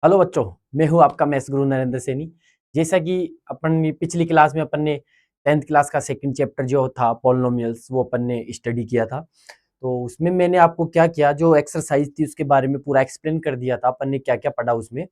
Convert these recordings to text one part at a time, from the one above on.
Hello बच्चों, मैं हूं आपका मैथ्स गुरु नरेंद्र सैनी। जैसा कि अपन पिछली क्लास में अपन ने 10th क्लास का सेकंड चैप्टर जो था पॉलिनोमियल्स वो अपन ने स्टडी किया था। तो उसमें मैंने आपको क्या किया, जो एक्सरसाइज थी उसके बारे में पूरा एक्सप्लेन कर दिया था। अपन ने क्या क्या पढ़ा उसमें।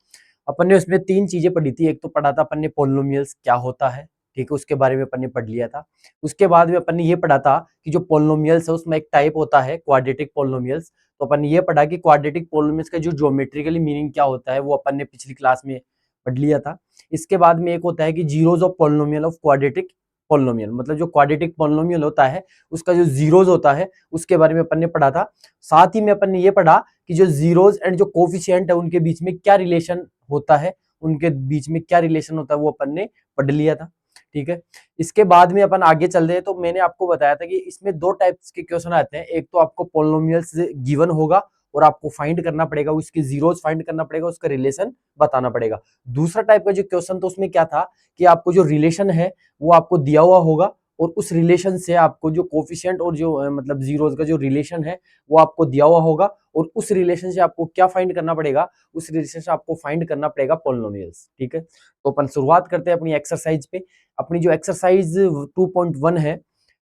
अपन ने उसमें तीन चीजें पढ़ी थी। एक तो पढ़ा था अपन ने पॉलिनोमियल्स क्या होता है, ठीक है, उसके बारे में अपन ने पढ़ लिया था। उसके बाद में अपन ने ये पढ़ा था कि जो पॉलिनोमियल्स है उसमें एक टाइप होता है क्वाड्रेटिक पॉलिनोमियल्स। तो अपन ने ये पढ़ा कि क्वाड्रेटिक पॉलिनोमियल्स का जो ज्योमेट्रिकली मीनिंग क्या होता है वो अपन ने पिछली क्लास में पढ़ लिया था। इसके बाद में एक होता है कि zeros of polynomial of quadratic polynomial, मतलब जो क्वाड्रेटिक पॉलिनोमियल होता है उसका जो जीरोज होता है उसके बारे में अपन ने पढ़ा था। साथ ही में अपन ने ये पढ़ा कि जो जीरोज एंड जो कोफिशिएंट है उनके बीच में क्या रिलेशन होता है, उनके बीच में क्या रिलेशन होता है वो अपन ने पढ़ लिया था। ठीक है, इसके बाद में अपन आगे चल रहे हैं। तो मैंने आपको बताया था कि इसमें दो टाइप्स के क्वेश्चन आते हैं। एक तो आपको पॉलिनोमियल्स गिवन होगा और आपको फाइंड करना पड़ेगा, उसके जीरोज फाइंड करना पड़ेगा, उसका रिलेशन बताना पड़ेगा। दूसरा टाइप का जो क्वेश्चन तो उसमें क्या था कि आपको जो रिलेशन है वो आपको दिया हुआ होगा और उस रिलेशन से आपको जो कोफिशिएंट और जो मतलब जीरोज का जो रिलेशन है वो आपको दिया हुआ होगा और उस रिलेशन से आपको क्या फाइंड करना पड़ेगा, उस रिलेशन से आपको फाइंड करना पड़ेगा पॉलिनोमियल्स। ठीक है, तो अपन शुरुआत करते हैं अपनी एक्सरसाइज पे। अपनी जो एक्सरसाइज 2.1 है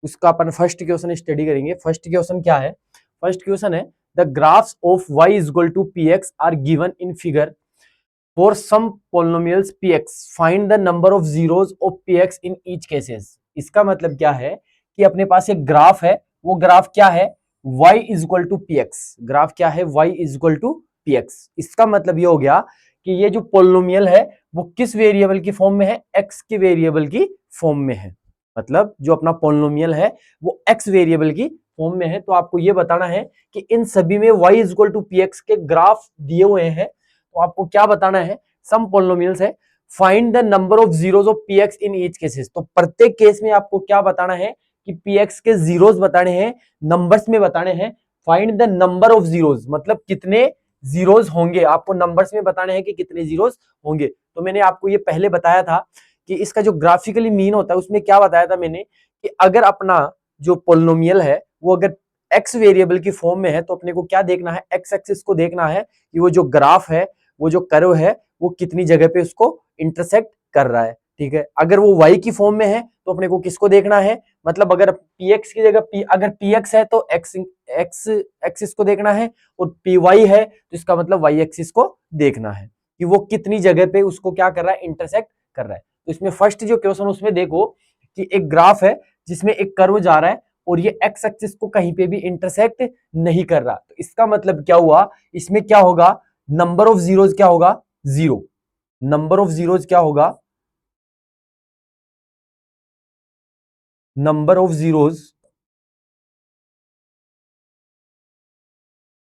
उसका अपन फर्स्ट क्वेश्चन स्टडी करेंगे। फर्स्ट क्वेश्चन क्या है? फर्स्ट क्वेश्चन है the graphs of y is equal to px are given in figure for some polynomials px find the number of zeros of px in each cases. इसका मतलब क्या है कि अपने पास एक ग्राफ है, वो ग्राफ क्या है? y is equal to px। Graph क्या है? y is equal to px। इसका मतलब ये हो गया कि ये जो पॉलिनोमियल है वो किस वेरिएबल की फॉर्म में है? x के वेरिएबल की फॉर्म में है। मतलब जो अपना पॉलिनोमियल है वो x वेरिएबल की फॉर्म में है। तो आपको ये बताना है कि इन सभी में y is equal to px के ग्राफ दिए हुए हैं। तो आपको क्या बताना है? सम पॉलिनोमियल्स है, find the number of zeros of px in each cases. तो प्रत्येक केस में आपको क्या बताना है कि px के जीरोस बताने हैं, नंबर्स में बताने हैं। Find the number of zeros मतलब कितने जीरोस होंगे, आपको नंबर्स में बताने हैं कि कितने जीरोस होंगे। तो मैंने आपको ये पहले बताया था कि इसका जो ग्राफिकली मीन होता है उसमें क्या बताया था मैंने कि अगर अपना जो पॉलिनोमियल है वो अगर x वेरिएबल की फॉर्म में है तो अपने को क्या देखना है? x एक्सिस को देखना है कि वो जो ग्राफ है, वो जो कर्व है वो कितनी जगह पे उसको इंटरसेक्ट कर रहा है। ठीक है, अगर वो y की फॉर्म में है तो अपने को किसको देखना है? मतलब अगर px की जगह अगर px है तो x एक्सिस को देखना है और py है तो इसका मतलब y एक्सिस को देखना है कि वो कितनी जगह पे उसको क्या कर रहा है? इंटरसेक्ट कर रहा है। तो इसमें फर्स्ट जो क्वेश्चन उसमें देखो कि एक ग्राफ है जिसमें एक कर्व जा रहा है और ये एक्स एक्सिस को कहीं पे भी इंटरसेक्ट नहीं कर रहा। तो इसका मतलब क्या हुआ? इसमें क्या होगा? नंबर ऑफ जीरोस क्या होगा? जीरो। नंबर ऑफ जीरोस क्या होगा? Number of zeros,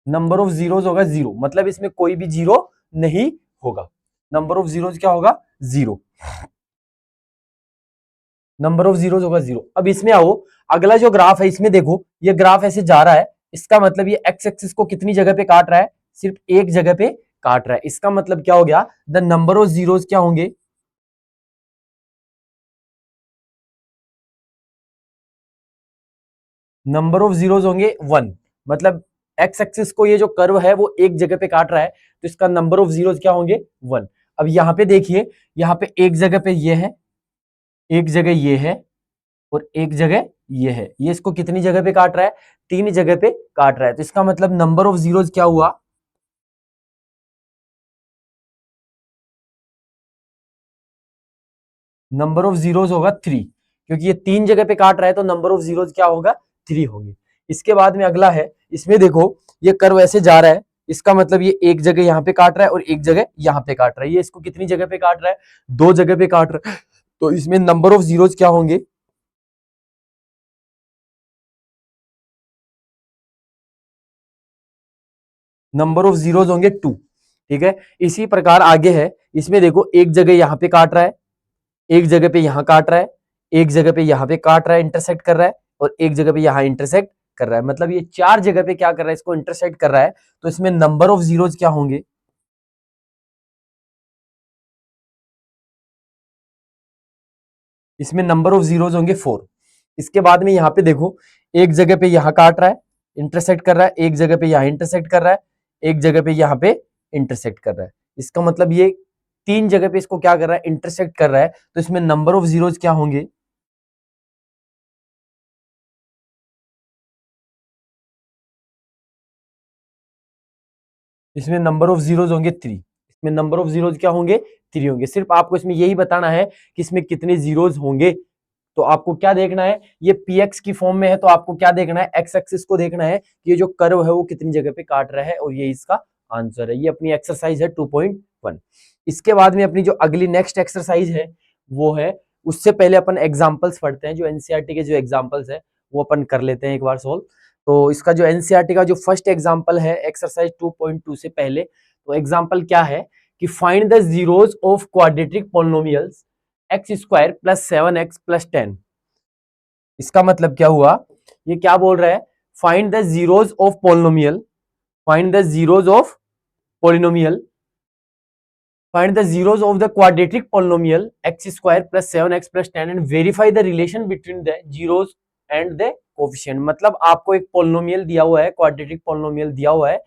number of zeros होगा जीरो। मतलब इसमें कोई भी जीरो नहीं होगा। नंबर ऑफ जीरोस क्या होगा? जीरो। नंबर ऑफ जीरोस होगा जीरो। अब इसमें आओ, अगला जो ग्राफ है इसमें देखो, ये ग्राफ ऐसे जा रहा है। इसका मतलब ये एक्स एक्सिस को कितनी जगह पे काट रहा है? सिर्फ एक जगह पे काट रहा है। इसका मतलब क्या हो गया? द नंबर ऑफ जीरोस क्या होंगे? नंबर ऑफ जीरोस होंगे वन। मतलब एक्स एक्सिस को ये जो कर्व है वो एक जगह पे काट रहा है तो इसका नंबर ऑफ जीरोस क्या होंगे? वन। अब यहां पे देखिए, यहां पे एक जगह पे ये है, एक जगह ये है और एक जगह ये है। ये इसको कितनी जगह पे काट रहा है? तीन जगह पे काट रहा है। तो इसका मतलब नंबर ऑफ जीरोस क्या हुआ? नंबर ऑफ जीरोस होगा थ्री, क्योंकि ये तीन जगह पे काट रहा है तो नंबर ऑफ जीरोस क्या होगा? थ्री होंगे। इसके बाद में अगला है, इसमें देखो ये कर्व ऐसे जा रहा है। इसका मतलब ये एक जगह यहाँ पे काट रहा है और एक जगह यहाँ पे काट रहा है। ये इसको कितनी जगह पे काट रहा है? दो जगह पे काट रहा है। तो इसमें नंबर ऑफ जीरोस क्या होंगे? नंबर ऑफ जीरोस होंगे टू। ठीक है, इसी प्रकार आगे है, इसमें देखो एक जगह यहाँ पे काट रहा है, एक जगह पे यहां काट रहा है, एक जगह पे यहां पे काट रहा है, इंटरसेक्ट कर रहा है और एक जगह पे यहां इंटरसेक्ट कर रहा है। मतलब ये चार जगह पे क्या कर रहा है? इसको इंटरसेक्ट कर रहा है। तो इसमें नंबर ऑफ जीरोस क्या होंगे? इसमें नंबर ऑफ जीरोस होंगे फोर। इसके बाद में यहां पे देखो, एक जगह पे यहां काट रहा है, इंटरसेक्ट कर रहा है, एक जगह पे यहां इंटरसेक्ट कर रहा है, एक जगह पे यहां पे इंटरसेक्ट कर रहा है। इसका मतलब ये 3 जगह पे इसको क्या कर रहा है, इंटरसेक्ट कर रहा है, तो इसमें नंबर ऑफ जीरोज क्या होंगे, इसमें नंबर ऑफ जीरोज होंगे 3, इसमें नंबर ऑफ जीरोज क्या होंगे, 3 होंगे। सिर्फ आपको इसमें यही बताना है कि इसमें कितने जीरोज होंगे। तो आपको क्या देखना है, ये px की फॉर्म में है, तो आपको क्या देखना है, x एक्सिस को देखना है कि ये जो कर्व है वो कितनी जगह पे काट रहा है, और ये इसका आंसर है। ये अपनी एक्सरसाइज है 2.1। इसके बाद में अपनी जो अगली नेक्स्ट एक्सरसाइज है वो है, उससे पहले अपन एग्जांपल्स पढ़ते हैं, जो एनसीईआरटी के जो एग्जांपल्स है वो अपन कर लेते हैं एक बार सोल्व। तो इसका जो एनसीईआरटी का जो फर्स्ट एग्जांपल है एक्सरसाइज 2.2 से पहले, तो एग्जांपल क्या है कि find the zeros of quadratic polynomials x square plus 7x plus 10। इसका मतलब क्या हुआ, ये क्या बोल रहा है, find the zeros of polynomial, find the zeros of polynomial, find the zeros of the quadratic polynomial x square plus 7x plus 10 and verify the relation between the zeros and the coefficient. मतलब आपको एक polynomial दिया हुआ है, quadratic polynomial दिया हुआ है,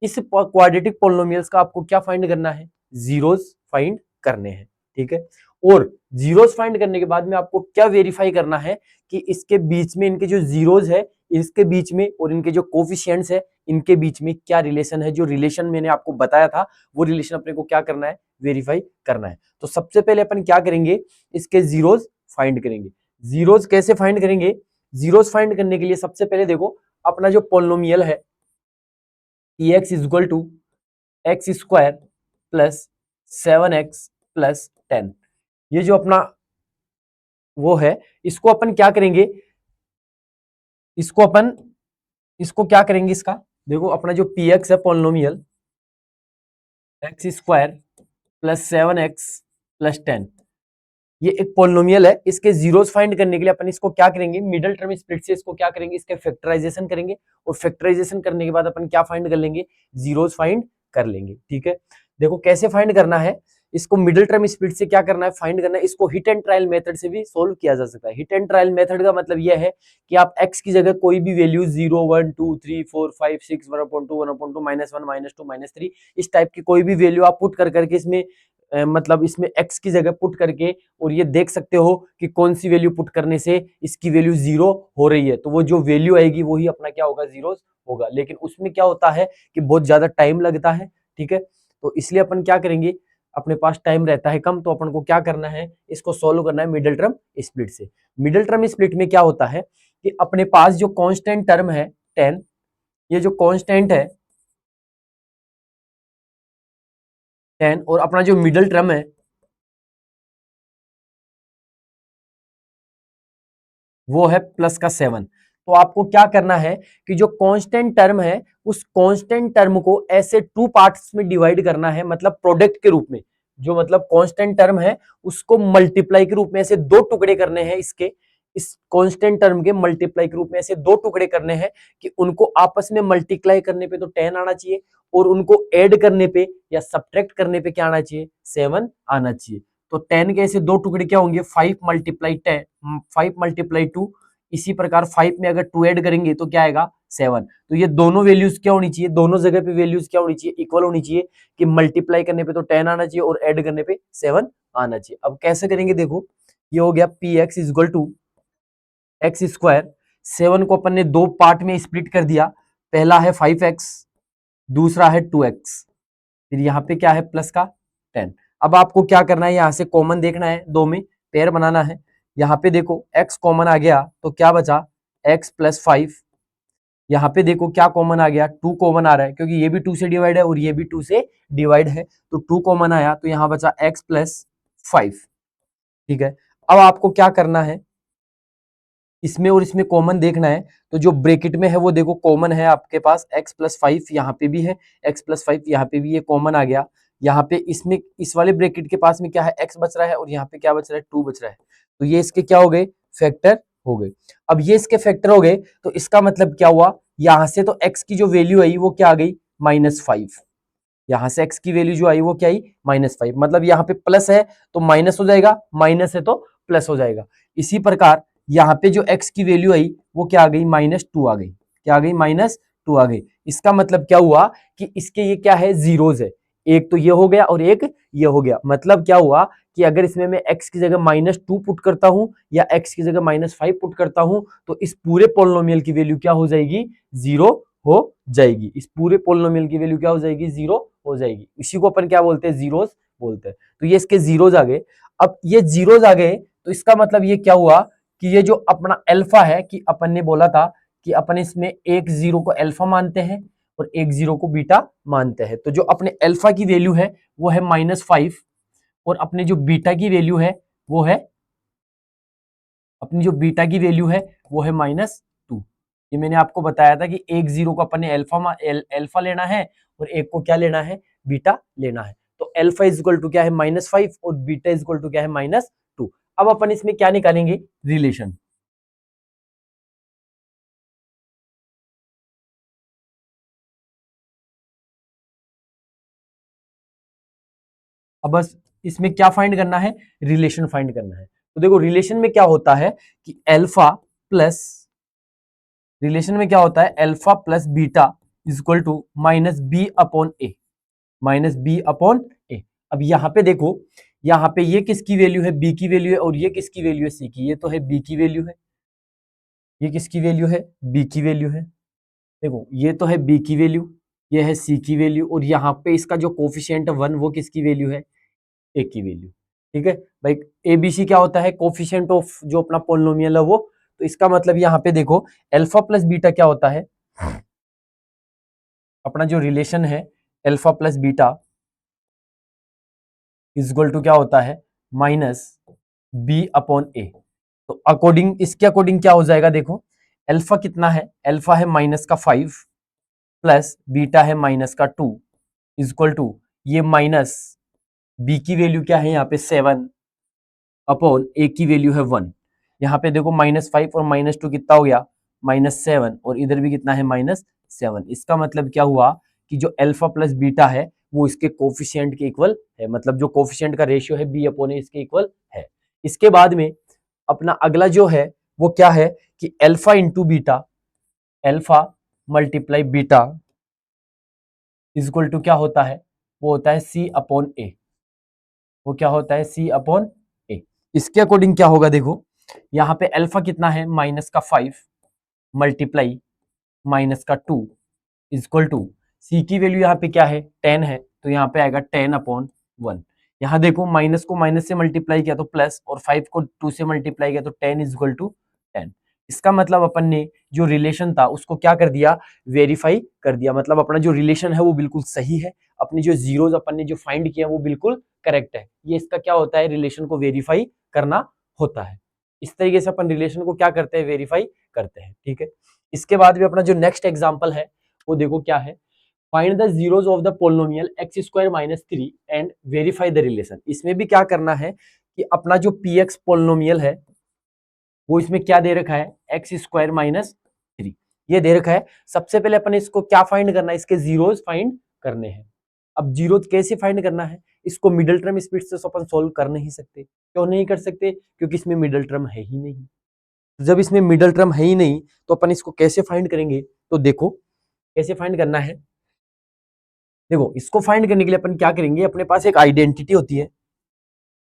इस क्वाड्रेटिक पॉलिनोमियल्स का आपको क्या फाइंड करना है, जीरोज फाइंड करने हैं, ठीक है। और जीरोज फाइंड करने के बाद में आपको क्या वेरीफाई करना है कि इसके बीच में, इनके जो जीरोज है इसके बीच में और इनके जो कोफिशिएंट्स है इनके बीच में क्या रिलेशन है। जो रिलेशन मैंने आपको बताया था वो रिलेशन अपने को क्या करना है, वेरीफाई करना है। तो सबसे पहले अपन क्या करेंगे, इसके जीरोज फाइंड करेंगे। जीरोज कैसे फाइंड करेंगे, जीरोज फाइंड करने के लिए सबसे पहले देखो अपना जो पॉलिनोमियल है px is equal to x square plus 7x plus 10, ये जो अपना वो है, इसको अपन क्या करेंगे, इसको अपन, इसको क्या करेंगे, इसका देखो अपना जो px है polynomial x square plus 7x plus 10, ये एक पॉलिनोमियल है। इसके जीरोस फाइंड करने के लिए अपन इसको क्या करेंगे, मिडिल टर्म स्प्लिट से इसको क्या करेंगे, इसके फैक्टराइजेशन करेंगे, और फैक्टराइजेशन करने के बाद अपन क्या फाइंड कर लेंगे, जीरोस फाइंड कर लेंगे, ठीक है। देखो कैसे फाइंड करना है, इसको मिडिल टर्म स्प्लिट से क्या करना है, फाइंड करना है। इसको हिट एंड ट्रायल मेथड से भी सोल्व किया जा सकता है। हिट एंड ट्रायल मेथड का मतलब यह है कि आप x की जगह कोई भी वैल्यू 0 1 2 3 4 5 6 1/2 1/2 -1 -2 -3 इस टाइप की कोई भी वैल्यू आप पुट कर करके इसमें मतलब इसमें x की जगह पुट करके, और ये देख सकते हो कि कौन सी वैल्यू पुट करने से इसकी वैल्यू 0 हो रही है, तो वो जो वैल्यू आएगी वही अपना क्या होगा, जीरो होगा। लेकिन उसमें क्या होता है कि बहुत ज्यादा टाइम लगता है, ठीक है। तो इसलिए अपन क्या करेंगे, अपने पास टाइम रहता है कम, तो अपन को क्या करना है, इसको सोल्व करना है मिडिल टर्म स्प्लिट से। मिडिल टर्म स्प्लिट में क्या होता है कि अपने पास जो कांस्टेंट टर्म है 10, ये जो कांस्टेंट है 10, और अपना जो मिडिल टर्म है वो है प्लस का 7। तो आपको क्या करना है कि जो कांस्टेंट टर्म है उस कांस्टेंट टर्म को ऐसे टू पार्ट्स में डिवाइड करना है, मतलब प्रोडक्ट के रूप में। जो मतलब कांस्टेंट टर्म है उसको मल्टीप्लाई के रूप में ऐसे दो टुकड़े करने हैं, इसके इस कांस्टेंट टर्म के मल्टीप्लाई के रूप में ऐसे दो टुकड़े करने हैं कि उनको आपस में मल्टीप्लाई करने पे तो 10 आना चाहिए, और उनको ऐड करने पे या सब्ट्रैक्ट करने पे क्या आना चाहिए, 7 आना चाहिए। तो 10 के ऐसे दो टुकड़े क्या होंगे, 5 मल्टीप्लाई 10, 5 मल्टीप्लाई 2। इसी प्रकार 5 में अगर 2 ऐड करेंगे तो क्या आएगा, 7। तो ये दोनों वैल्यूज क्या होनी चाहिए, दोनों जगह पे वैल्यूज क्या होनी चाहिए, इक्वल होनी चाहिए, कि मल्टीप्लाई करने पे तो 10 आना चाहिए और ऐड करने पे 7 आना चाहिए। अब कैसे करेंगे, देखो ये हो गया P x is equal to x square, 7 को अपन ने दो पार्ट में स्प्लिट कर दिया, पहला है 5x, दूसरा है 2x, फिर यहाँ पे क्या है प्लस का 10। अब आपको क्या करना है, यहाँ से कॉमन देखना है, दो में पेयर बनाना है। यहाँ पे देखो x कॉमन आ गया तो क्या बचा, x प्लस 5। यहाँ पे देखो क्या कॉमन आ गया, 2 कॉमन आ रहा है क्योंकि ये भी 2 से डिवाइड है और ये भी 2 से डिवाइड है, तो 2 कॉमन आया तो यहाँ बचा x प्लस 5, ठीक है। अब आपको क्या करना है, इसमें और इसमें कॉमन देखना है, तो जो ब्रैकेट में है वो देखो कॉमन है आपके पास, x प्लस 5 यहाँ पे भी है, x प्लस 5 यहाँ पे भी, ये कॉमन आ गया। यहाँ पे इसमें इस वाले ब्रैकेट के पास में क्या है, x बच रहा है, और यहाँ पे क्या बच रहा है, 2 बच रहा है, तो ये इसके क्या हो गए, फैक्टर हो गए। अब ये इसके फैक्टर हो गए तो इसका मतलब क्या हुआ, यहाँ से तो x की जो वैल्यू आई वो क्या आ गई, -5। यहाँ से x की वैल्यू जो आई वो क्या आई, -5। मतलब यहाँ पे प्लस है तो माइनस हो जाएगा, माइनस है तो प्लस हो जाएगा। इसी प्रकार यहाँ पे जो x की वैल्यू आई वो क्या आ गई, -2 आ गई, क्या आ गई, -2 आ गई। इसका मतलब क्या हुआ कि इसके ये क्या है, जीरोज है, एक तो ये हो गया और एक ये हो गया। मतलब क्या हुआ कि अगर इसमें मैं x की जगह -2 पुट करता हूं या x की जगह -5 पुट करता हूं तो इस पूरे पोलिनोमियल की वैल्यू क्या हो जाएगी, 0 हो जाएगी। इस पूरे पोलिनोमियल की वैल्यू क्या हो जाएगी, 0 हो जाएगी। इसी को अपन क्या बोलते हैं, जीरोस बोलते हैं। तो ये इसके जीरोस आ गए। अब ये जीरोस आ गए तो इसका मतलब ये क्या हुआ कि ये जो अपना अल्फा है, कि अपन ने बोला था कि अपन इसमें एक जीरो को अल्फा मानते हैं और एक जीरो को बीटा मानते हैं। तो जो अपने अल्फा की वैल्यू है वो है -5 और अपने जो बीटा की वैल्यू है वो है, अपनी जो बीटा की वैल्यू है वो है -2। ये मैंने आपको बताया था कि एक जीरो को अपन ने अल्फा लेना है और एक को क्या लेना है, बीटा लेना है। तो अल्फा इज इक्वल टू क्या है, -5 और बीटा इज इक्वल टू क्या है, -2। अब अपन इसमें क्या निकालेंगे, रिलेशन। अब बस इसमें क्या फाइंड करना है, रिलेशन फाइंड करना है। तो देखो रिलेशन में क्या होता है कि रिलेशन में क्या होता है, alpha plus beta is equal to -b/a, -b/a। अब यहाँ पे देखो, यहाँ पे ये किसकी वैल्यू है, b की वैल्यू है, और ये किसकी वैल्यू है, c की। ये तो है b की वैल्यू है, ये किसकी वैल्यू है, b की वैल्यू है। देखो ये तो है b की वैल्यू, ये है c की वैल्यू, और यहाँ पे इसका जो कोफिशिएंट है 1 वो किसकी वैल्यू है, a की वैल्यू। ठीक है भाई, एबीसी क्या होता है, कोफिशिएंट ऑफ जो अपना पोलिनोमियल है वो। तो इसका मतलब यहाँ पे देखो अल्फा प्लस बीटा क्या होता है, अपना जो रिलेशन है alpha plus beta is equal to क्या होता है, -b/a। तो अकॉर्डिंग, इसके अकॉर्डिंग क्या हो जाएगा, देखो अल्फा कितना है, अल्फा है -5 प्लस बीटा है -2 इज इक्वल टू, ये माइनस बी की वैल्यू क्या है यहाँ पे 7 अपॉन ए की वैल्यू है 1। यहाँ पे देखो -5 और -2 कितना हो गया, -7, और इधर भी कितना है, -7। इसका मतलब क्या हुआ कि जो अल्फा प्लस बीटा है वो इसके कोफिशिएंट के इक्वल है, मतलब जो कोफिशिएंट का रेशियो है b अपॉन ए इसके इक्वल है। इसके बाद में अपना अगला जो है वो क्या है कि alpha into beta, alpha multiply beta is equal to क्या होता है, वो होता है c अपॉन ए। वो क्या होता है, c अपॉन ए। इसके अकॉर्डिंग क्या होगा, देखो यहाँ पे अल्फा कितना है, -5 multiply -2 is equal to, C की वैल्यू यहाँ पे क्या है, 10 है, तो यहाँ पे आएगा 10/1। यहाँ देखो माइनस को माइनस से मल्टीप्लाई किया तो प्लस, और 5 को 2 से मल्टीप्लाई किया तो 10 इज इक्वल टू 10। इसका मतलब अपन ने जो रिलेशन था उसको क्या कर दिया, वेरीफाई कर दिया। मतलब अपना जो रिलेशन है वो बिल्कुल सही है, अपनी जो जीरोज अपन ने जो फाइंड किया वो बिल्कुल करेक्ट है। ये इसका क्या होता है, रिलेशन को वेरीफाई करना होता है। इस तरीके से अपन रिलेशन को क्या करते हैं, वेरीफाई करते हैं। ठीक है, इसके बाद भी अपना जो नेक्स्ट एग्जाम्पल है वो देखो क्या है, find the zeros of the polynomial x² - 3 and verify the relation. इसमें भी क्या करना है कि अपना जो px पोलिनोमियल है वो इसमें क्या दे रखा है, x² - 3 ये दे रखा है। सबसे पहले अपन इसको क्या फाइंड करना है, इसके जीरोस फाइंड करने हैं। अब जीरोस कैसे फाइंड करना है, इसको मिडिल टर्म स्पीड से अपन सोल्व कर नहीं सकते। क्यों नहीं कर सकते, क्योंकि इसमें मिडिल टर्म है ही नहीं। जब इसमें मिडिल टर्म है ही नहीं तो अपन इसको कैसे फाइंड करेंगे, तो देखो कैसे फाइंड करना है। देखो इसको फाइंड करने के लिए अपन क्या करेंगे, अपने पास एक आइडेंटिटी होती है,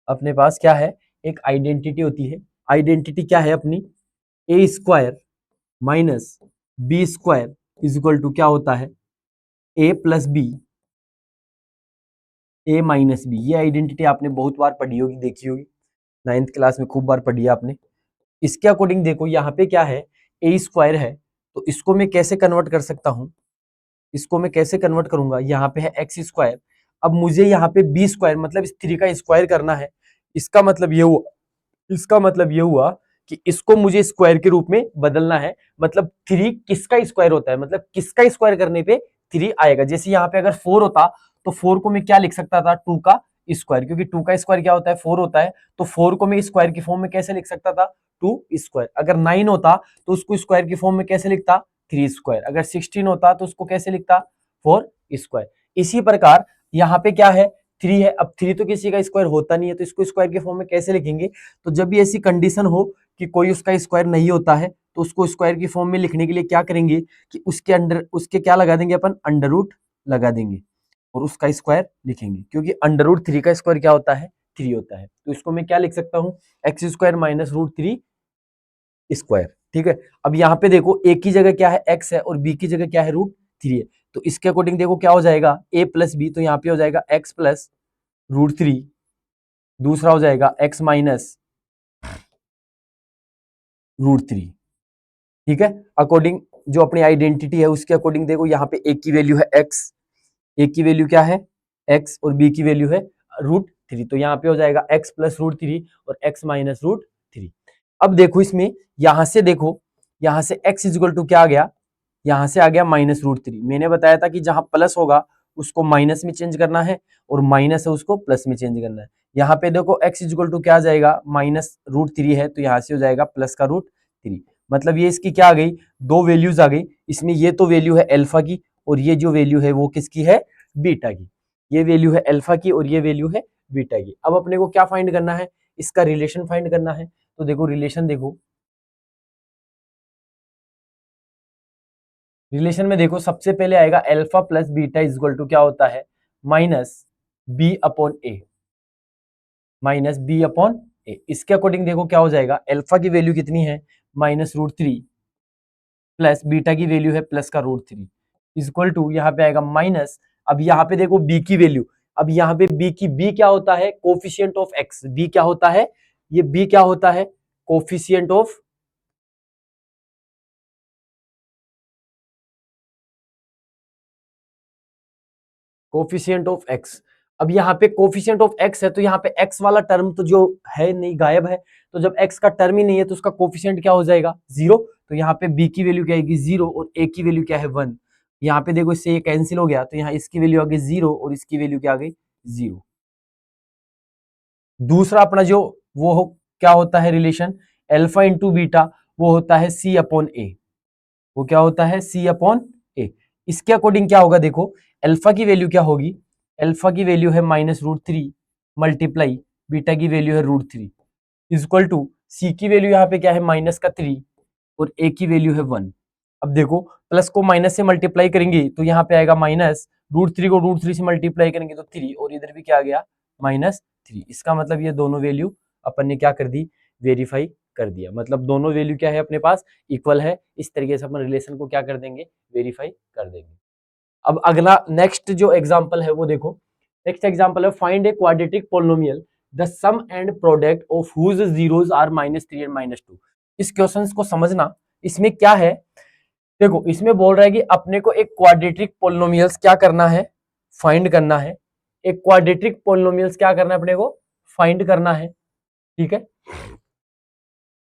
अपने पास क्या है, एक आइडेंटिटी होती है। आइडेंटिटी क्या है अपनी, a² minus b² is equal to क्या होता है, a plus B, a minus B. ये आइडेंटिटी आपने बहुत बार पढ़ी होगी, देखी होगी, 9th क्लास में खूब बार पढ़ी है आपने। इसके अकॉर्डिंग देखो यहाँ पे क्या है, a² है, तो इसको मैं कैसे कन्वर्ट कर सकता हूँ, इसको मैं कैसे कन्वर्ट करूंगा, यहाँ पे है x²। अब मुझे यहाँ पे b² मतलब इस 3 का स्क्वायर करना है। इसका मतलब ये हुआ, इसका मतलब ये हुआ कि इसको मुझे स्क्वायर के रूप में बदलना है। मतलब 3 किसका स्क्वायर होता है, मतलब किसका स्क्वायर करने पे 3 आएगा। जैसे यहाँ पे अगर 4 होता तो 4 को मैं क्या लिख सकता था, 2 का स्क्वायर, क्योंकि 2 का स्क्वायर क्या होता है, 4 होता है। तो 4 को मैं स्क्वायर की फॉर्म में कैसे लिख सकता था, 2 स्क्वायर। अगर 9 होता तो उसको स्क्वायर की फॉर्म में कैसे लिखता, 3 स्क्वायर। अगर 16 होता तो उसको कैसे लिखता, 4 स्क्वायर। इसी प्रकार यहाँ पे क्या है, 3 है। अब 3 तो किसी का स्क्वायर होता नहीं है, तो इसको स्क्वायर के फॉर्म में कैसे लिखेंगे। तो जब भी ऐसी कंडीशन हो कि कोई उसका स्क्वायर नहीं होता है तो उसको स्क्वायर की फॉर्म में लिखने के लिए क्या करेंगे कि उसके अंडर, उसके क्या लगा देंगे अपन, अंडर रूट लगा देंगे। और उसका स्क्वायर लिखेंगे, क्योंकि अंडर रूट 3 का स्क्वायर क्या होता है, 3 होता है। तो इसको मैं क्या लिख सकता हूँ, x square minus root 3 square. ठीक है, अब यहाँ पे देखो ए की जगह क्या है, एक्स है, और बी की जगह क्या है, रूट 3 है। तो इसके अकॉर्डिंग देखो क्या हो जाएगा, ए प्लस बी, तो यहाँ पे हो जाएगा एक्स प्लस रूट 3, दूसरा हो जाएगा एक्स माइनस रूट 3। ठीक है, अकॉर्डिंग जो अपनी आइडेंटिटी है उसके अकॉर्डिंग देखो, यहाँ पे ए की वैल्यू है एक्स, ए की वैल्यू क्या है एक्स, और बी की वैल्यू है रूट 3। तो यहाँ पे हो जाएगा एक्स प्लस रूट 3 और एक्स माइनस रूट 3। अब देखो इसमें, यहां से देखो, यहां से x इजिकल टू क्या आ गया, यहां से आ गया माइनस रूट 3। मैंने बताया था कि जहां प्लस होगा उसको माइनस में चेंज करना है, और माइनस है उसको प्लस में चेंज करना है। यहाँ पे देखो x इजिकल टू क्या आ जाएगा, माइनस रूट 3 है, तो यहाँ से हो जाएगा प्लस का रूट 3। मतलब ये इसकी क्या आ गई, दो वैल्यूज आ गई इसमें। ये तो वैल्यू है अल्फा की, और ये जो वैल्यू है वो किसकी है, बीटा की। ये वैल्यू है अल्फा की और ये वैल्यू है बीटा की। अब अपने को क्या फाइंड करना है, इसका रिलेशन फाइंड करना है। तो देखो रिलेशन, देखो रिलेशन में देखो, सबसे पहले आएगा alpha plus beta is equal to क्या होता है, minus B upon A, minus B upon A. इसके अकॉर्डिंग देखो क्या हो जाएगा, अल्फा की वैल्यू कितनी है, माइनस रूट 3, प्लस बीटा की वैल्यू है प्लस का रूट 3, इजक्वल टू यहाँ पे आएगा माइनस। अब यहाँ पे देखो बी की वैल्यू, अब यहाँ पे बी क्या होता है, कोफिशियंट ऑफ एक्स। बी क्या होता है, ये बी क्या होता है, coefficient of, coefficient of x. अब यहाँ पे कोफिशियंट ऑफ एक्स है, तो यहाँ पे एक्स वाला टर्म तो जो है नहीं, गायब है। तो जब एक्स का टर्म ही नहीं है तो उसका कोफिशियंट क्या हो जाएगा, जीरो। तो यहाँ पे बी की वैल्यू क्या आएगी, जीरो, और ए की वैल्यू क्या है, 1। यहाँ पे देखो इससे ये कैंसिल हो गया, तो यहाँ इसकी वैल्यू आ गई जीरो और इसकी वैल्यू क्या आ गई, जीरो। दूसरा अपना जो वो क्या होता है रिलेशन, एल्फा इंटू बीटा, वो होता है सी अपॉन ए। वो क्या होता है, सी अपॉन ए। इसके अकॉर्डिंग क्या होगा, देखो अल्फा की वैल्यू क्या होगी, अल्फा की वैल्यू है माइनस रूट 3 मल्टीप्लाई बीटा की वैल्यू है रूट 3, इजक्वल टू सी की वैल्यू यहाँ पे क्या है, माइनस का 3, और ए की वैल्यू है 1। अब देखो प्लस को माइनस से मल्टीप्लाई करेंगे तो यहाँ पे आएगा माइनस, रूट 3 को रूट 3 से मल्टीप्लाई करेंगे तो 3, और इधर भी क्या आ गया, -3। इसका मतलब ये दोनों वैल्यू अपन ने क्या कर दी, वेरीफाई कर दिया। मतलब दोनों वैल्यू क्या है अपने पास, इक्वल है। इस तरीके से अपन रिलेशन को क्या कर देंगे, वेरीफाई कर देंगे। अब अगला नेक्स्ट जो एग्जांपल है वो देखो, नेक्स्ट एग्जांपल है, find a quadratic polynomial the sum and product of whose zeros are -3 and -2। इस क्वेश्चन को समझना, इसमें क्या है, देखो इसमें बोल रहा है कि अपने को एक क्वाड्रेटिक पोलिनोमियल्स क्या करना है, फाइंड करना है। एक क्वाड्रेटिक पोलिनोमियल्स क्या करना है अपने को, फाइंड करना है। ठीक है,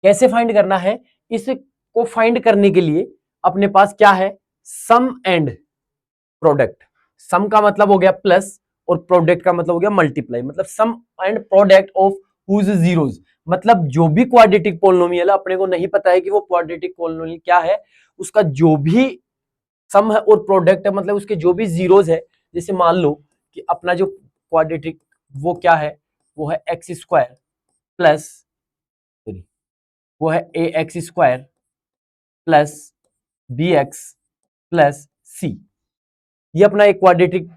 कैसे फाइंड करना है, इसको फाइंड करने के लिए अपने पास क्या है, सम एंड प्रोडक्ट। सम का मतलब हो गया प्लस, और प्रोडक्ट का मतलब हो गया मल्टीप्लाई। मतलब sum and product of whose zeros, मतलब जो भी क्वाड्रेटिक पोलिनोमियल है, अपने को नहीं पता है कि वो क्वाड्रेटिक पोलिनोमियल क्या है, उसका जो भी सम है और प्रोडक्ट है, मतलब उसके जो भी जीरोस है। जैसे मान लो कि अपना जो क्वाड्रेटिक वो क्या है, वो है एक्स स्क्वायर प्लस, सॉरी, वो है A X square plus B X plus C. ये अपना एक क्वाड्रेटिक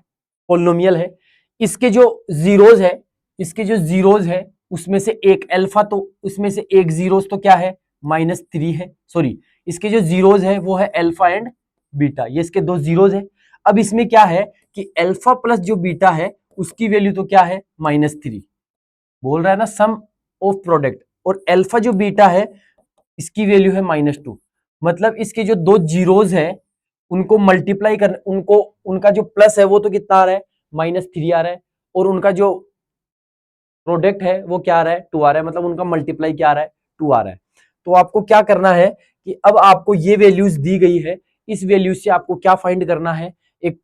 पोलिनोमियल है। इसके जो जीरोज है, इसके जो जीरोज है उसमें से एक अल्फा, तो उसमें से एक जीरोज तो क्या है, -3 है। सॉरी, इसके जो जीरोज है वो है अल्फा एंड बीटा, ये इसके दो जीरोज है। अब इसमें क्या है कि अल्फा प्लस जो बीटा है उसकी वैल्यू तो क्या है, -3। बोल रहा है ना सम ऑफ प्रोडक्ट, और अल्फा जो बीटा है इसकी वैल्यू है -2। मतलब इसके जो दो जीरोज है उनको मल्टीप्लाई कर, उनको उनका जो प्लस है वो तो कितना आ रहा है, -3 आ रहा है, और उनका जो प्रोडक्ट है वो क्या आ रहा है, 2 आ रहा है। मतलब उनका मल्टीप्लाई क्या आ रहा है, 2 आ रहा है। तो आपको क्या करना है कि अब आपको ये वैल्यूज दी गई है, इस वैल्यूज से आपको क्या फाइंड करना है, एक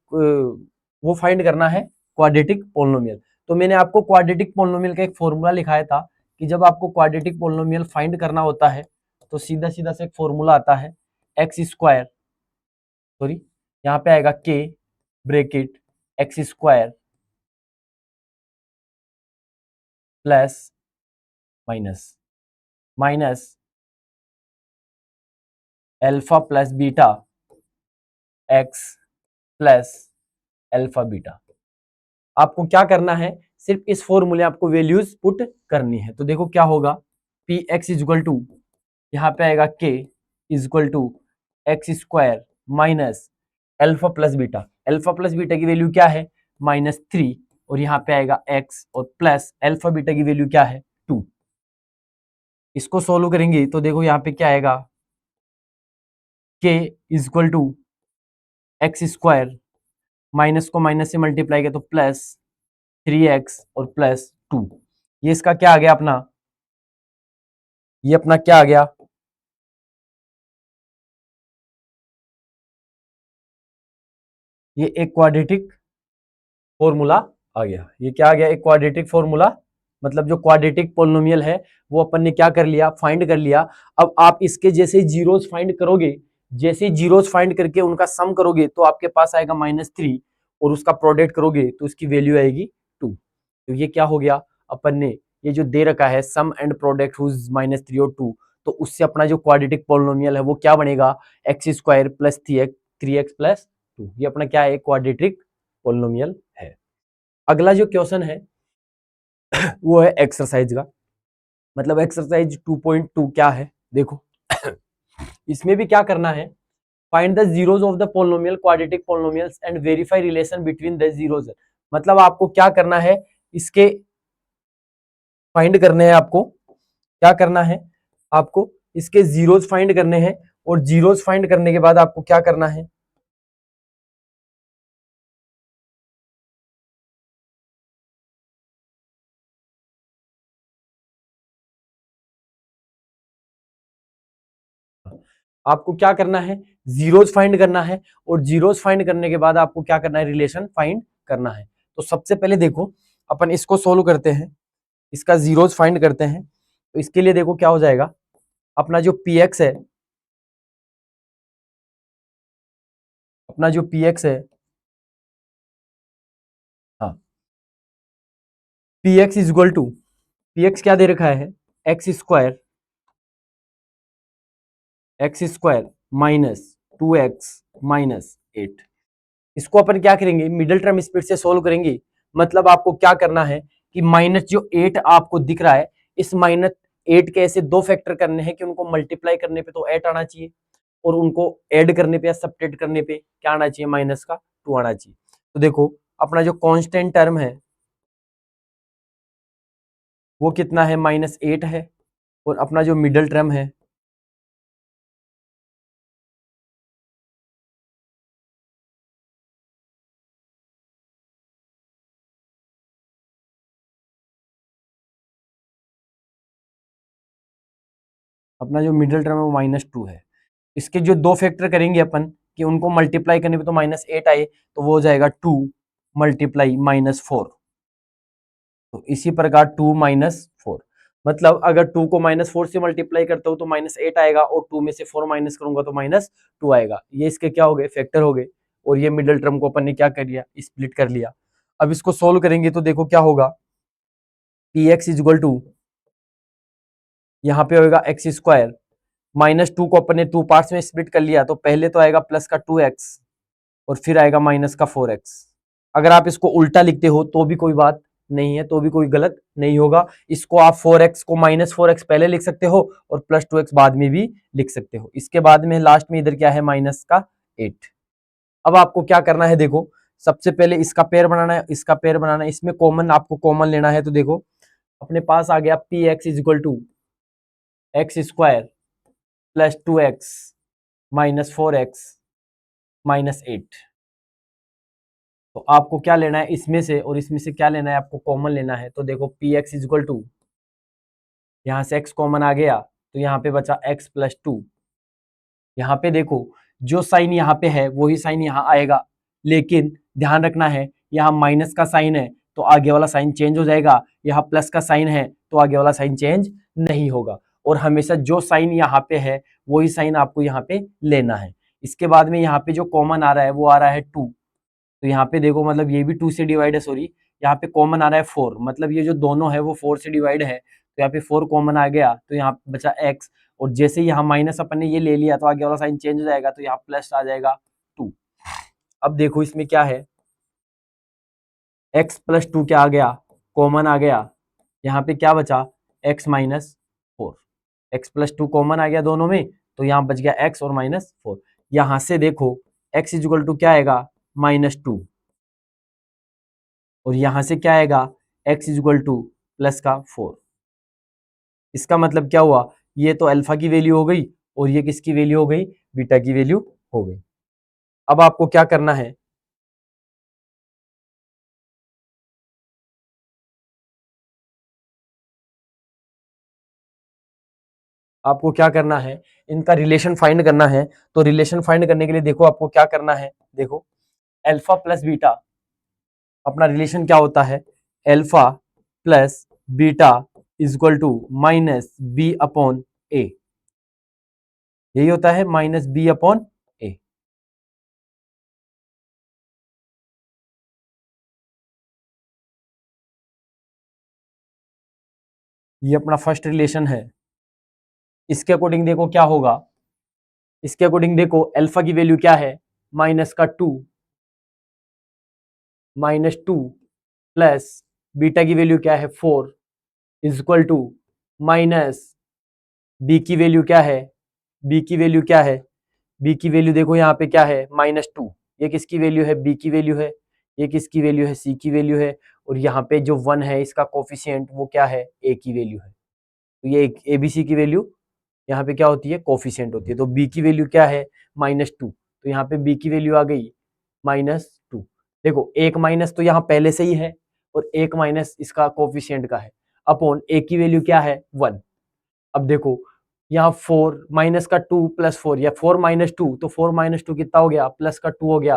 वो फाइंड करना है क्वाड्रेटिक पोलिनोमियल। तो मैंने आपको क्वाड्रेटिक पोलिनोमियल का एक फॉर्मूला लिखाया था कि जब आपको क्वाड्रेटिक पोलिनोमियल फाइंड करना होता है तो सीधा सीधा से एक फॉर्मूला आता है, एक्स स्क्वायर, सॉरी, यहाँ पे आएगा के bracket x square plus minus minus alpha plus beta x plus alpha beta. आपको क्या करना है, सिर्फ इस फॉर्मूले आपको वैल्यूज पुट करनी है। तो देखो क्या होगा, P x is equal to, यहाँ पे आएगा k is equal to x square minus alpha plus beta. Alpha plus beta की वैल्यू क्या है, -3, और यहाँ पे आएगा एक्स, और प्लस अल्फा बीटा की वैल्यू क्या है, 2। इसको सोल्व करेंगे तो देखो यहाँ पे क्या आएगा, k is equal to x square, minus को माइनस से मल्टीप्लाई किया तो प्लस 3x और प्लस 2। ये इसका क्या आ गया अपना, ये अपना क्या आ गया, ये एक क्वाड्रेटिक फॉर्मूला आ गया। ये क्या आ गया, एक क्वाड्रेटिक फॉर्मूला, मतलब जो क्वाड्रेटिक पोलिनोमियल है वो अपन ने क्या कर लिया, फाइंड कर लिया। अब आप इसके जैसे जीरोस फाइंड करोगे, जैसे जीरोस फाइंड करके उनका सम करोगे तो आपके पास आएगा -3, और उसका प्रोडक्ट करोगे तो उसकी वैल्यू आएगी 2। तो ये क्या हो गया, अपन ने ये जो दे रखा है सम एंड प्रोडक्ट हुज -3 और 2, तो उससे अपना जो क्वाड्रेटिक पोलिनोमियल है वो क्या बनेगा, x square plus 3x plus 2। ये अपना क्या है, क्वाड्रेटिक पोलिनोमियल है। अगला जो क्वेश्चन है वो है एक्सरसाइज का, मतलब एक्सरसाइज 2.2 क्या है देखो। इसमें भी क्या करना है, find the zeros of the polynomial quadratic polynomials and verify relation between the zeros. मतलब आपको क्या करना है, इसके फाइंड करने हैं, आपको क्या करना है, आपको इसके जीरोस फाइंड करने हैं, और जीरोस फाइंड करने के बाद आपको क्या करना है, आपको क्या करना है, जीरोस फाइंड करना है, और जीरोस फाइंड करने के बाद आपको क्या करना है, रिलेशन फाइंड करना है। तो सबसे पहले देखो अपन इसको सोल्व करते हैं, इसका जीरोस फाइंड करते हैं। तो इसके लिए देखो क्या हो जाएगा, अपना जो px है, अपना जो px है, हाँ, px is equal to, px क्या दे रखा है, x square minus 2x minus 8। इसको अपन क्या करेंगे, मिडिल टर्म स्पीड से सोल्व करेंगे। मतलब आपको क्या करना है कि माइनस जो 8 आपको दिख रहा है, इस -8 के ऐसे दो फैक्टर करने हैं कि उनको मल्टीप्लाई करने पे तो 8 आना चाहिए, और उनको ऐड करने पे या सब्ट्रैक्ट करने पे क्या आना चाहिए, माइनस का 2 आना चाहिए। तो देखो अपना जो कांस्टेंट टर्म है वो कितना है, -8 है, और अपना जो मिडिल टर्म है, अपना जो मिडिल टर्म है वो -2 है। इसके जो दो फैक्टर करेंगे अपन कि उनको मल्टीप्लाई करने पे तो -8 आए, तो वो हो जाएगा 2 मल्टीप्लाई -4। तो इसी प्रकार 2 -4, मतलब अगर 2 को -4 से मल्टीप्लाई करता हूँ तो -8 आएगा, और 2 में से 4 माइनस करूंगा तो -2 आएगा। ये इसके क्या हो गए, फैक्टर हो गए, और ये मिडिल टर्म को अपन ने क्या कर लिया, स्प्लिट कर लिया। अब इसको सोल्व करेंगे तो देखो क्या होगा, P x is equal to, यहाँ पे होगा एक्स स्क्वायर, -2 को अपन ने 2 पार्ट्स में स्प्लिट कर लिया, तो पहले तो आएगा प्लस का 2x, और फिर आएगा माइनस का 4x। अगर आप इसको उल्टा लिखते हो तो भी कोई बात नहीं है, तो भी कोई गलत नहीं होगा। इसको आप 4x को -4x पहले लिख सकते हो, और +2x बाद में भी लिख सकते हो। इसके बाद में लास्ट में इधर क्या है, माइनस का 8। अब आपको क्या करना है, देखो सबसे पहले इसका पेयर बनाना है, इसका पेयर बनाना है, इसमें कॉमन आपको कॉमन लेना है। तो देखो अपने पास आ गया P x is equal to x square plus 2x minus 4x minus 8। तो आपको क्या लेना है, इसमें से और इसमें से क्या लेना है, आपको कॉमन लेना है। तो देखो P x is equal to, यहाँ से x कॉमन आ गया तो यहाँ पे बचा x प्लस 2। यहाँ पे देखो जो साइन यहाँ पे है वही साइन यहाँ आएगा, लेकिन ध्यान रखना है यहाँ माइनस का साइन है तो आगे वाला साइन चेंज हो जाएगा, यहाँ प्लस का साइन है तो आगे वाला साइन चेंज नहीं होगा। और हमेशा जो साइन यहाँ पे है वही साइन आपको यहाँ पे लेना है। इसके बाद में यहाँ पे जो कॉमन आ रहा है वो आ रहा है 2, तो यहाँ पे देखो मतलब ये भी 2 से डिवाइड है, सॉरी यहाँ पे कॉमन आ रहा है 4, मतलब ये जो दोनों है वो 4 से डिवाइड है, तो यहाँ पे 4 कॉमन आ गया तो यहाँ बचा x। और जैसे यहाँ माइनस अपन ने ये ले लिया तो आगे वाला साइन चेंज हो जाएगा, तो यहाँ प्लस आ जाएगा 2। अब देखो इसमें क्या है, x प्लस टू क्या आ गया, कॉमन आ गया, यहाँ पे क्या बचा, x minus four, X plus two common आ गया दोनों में, तो यहाँ बच गया x और माइनस फोर। यहाँ से देखो x इजिकल टू क्या आएगा, माइनस टू, और यहाँ से क्या आएगा, x इजिकल टू प्लस का फोर। इसका मतलब क्या हुआ, ये तो अल्फा की वैल्यू हो गई और ये किसकी वैल्यू हो गई, बीटा की वैल्यू हो गई। अब आपको क्या करना है, आपको क्या करना है, इनका रिलेशन फाइंड करना है। तो रिलेशन फाइंड करने के लिए देखो आपको क्या करना है, देखो अल्फा प्लस बीटा, अपना रिलेशन क्या होता है, alpha plus beta is equal to minus B upon a, यही होता है माइनस बी अपॉन ए। ये अपना फर्स्ट रिलेशन है। इसके अकॉर्डिंग देखो क्या होगा, इसके अकॉर्डिंग देखो अल्फा की वैल्यू क्या है, माइनस का two, minus two plus beta की वैल्यू क्या है, four, is equal to minus B की वैल्यू क्या है, बी की वैल्यू क्या है, बी की वैल्यू देखो यहाँ पे क्या है, माइनस टू, ये किसकी वैल्यू है, बी की वैल्यू है, ये किसकी वैल्यू है, सी की वैल्यू है, और यहाँ पे जो वन है इसका कोफिशिएंट वो क्या है, ए की वैल्यू है। तो ये ए बी सी की वैल्यू यहाँ पे क्या होती है, कोफिशिएंट होती है। तो बी की वैल्यू क्या है, माइनस टू, तो यहाँ पे बी की वैल्यू आ गई माइनस टू। देखो एक माइनस तो यहाँ पहले से ही है और एक माइनस इसका कोफिशिएंट का है, अपॉन ए की वैल्यू क्या है, वन। अब देखो यहाँ फोर माइनस का टू प्लस फोर, या फोर माइनस टू, तो फोर माइनस टू कितना हो गया, प्लस का टू हो गया।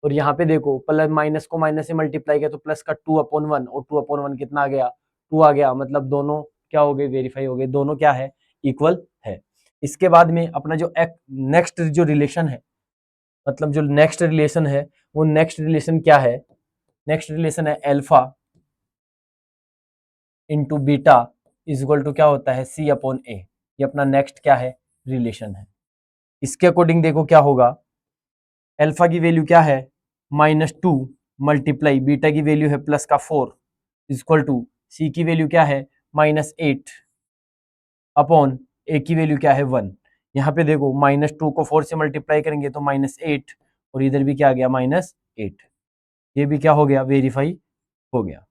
और यहाँ पे देखो प्लस माइनस को माइनस से मल्टीप्लाई किया तो प्लस का टू अपॉन वन, और टू अपॉन वन कितना आ गया, टू आ गया। मतलब दोनों क्या हो गए, वेरीफाई हो गए, दोनों क्या है, इक्वल है। इसके बाद में अपना जो नेक्स्ट जो रिलेशन है, मतलब जो नेक्स्ट रिलेशन है, वो नेक्स्ट रिलेशन क्या है, नेक्स्ट रिलेशन है alpha into beta is equal to क्या होता है, सी अपॉन ए। ये अपना नेक्स्ट क्या है, रिलेशन है। इसके अकॉर्डिंग देखो क्या होगा, अल्फा की वैल्यू क्या है, माइनस टू, मल्टीप्लाई बीटा की वैल्यू है प्लस का फोर, इक्वल टू सी की वैल्यू क्या है, माइनस एट, अपॉन ए की वैल्यू क्या है, वन। यहाँ पे देखो माइनस टू को फोर से मल्टीप्लाई करेंगे तो माइनस एट, और इधर भी क्या आ गया, माइनस एट। ये भी क्या हो गया, वेरीफाई हो गया।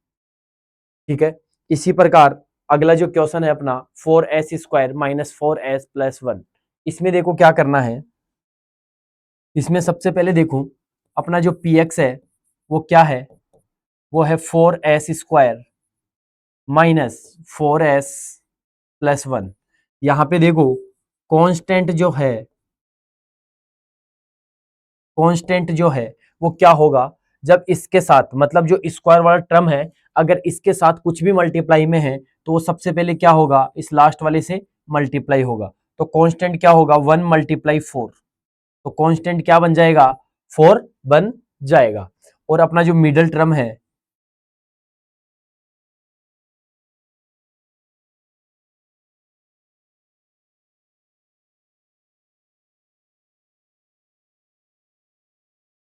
ठीक है, इसी प्रकार अगला जो क्वेश्चन है अपना, four S square minus four S plus one. इसमें देखो क्या करना है, इसमें सबसे पहले देखो अपना जो पी एक्स है वो क्या है, वो है four S square minus four S plus one. यहाँ पे देखो कांस्टेंट जो है, कांस्टेंट जो है वो क्या होगा, जब इसके साथ मतलब जो स्क्वायर वाला टर्म है, अगर इसके साथ कुछ भी मल्टीप्लाई में है तो वो सबसे पहले क्या होगा, इस लास्ट वाले से मल्टीप्लाई होगा। तो कांस्टेंट क्या होगा, वन मल्टीप्लाई फोर, तो कांस्टेंट क्या बन जाएगा, फोर बन जाएगा। और अपना जो मिडल टर्म है,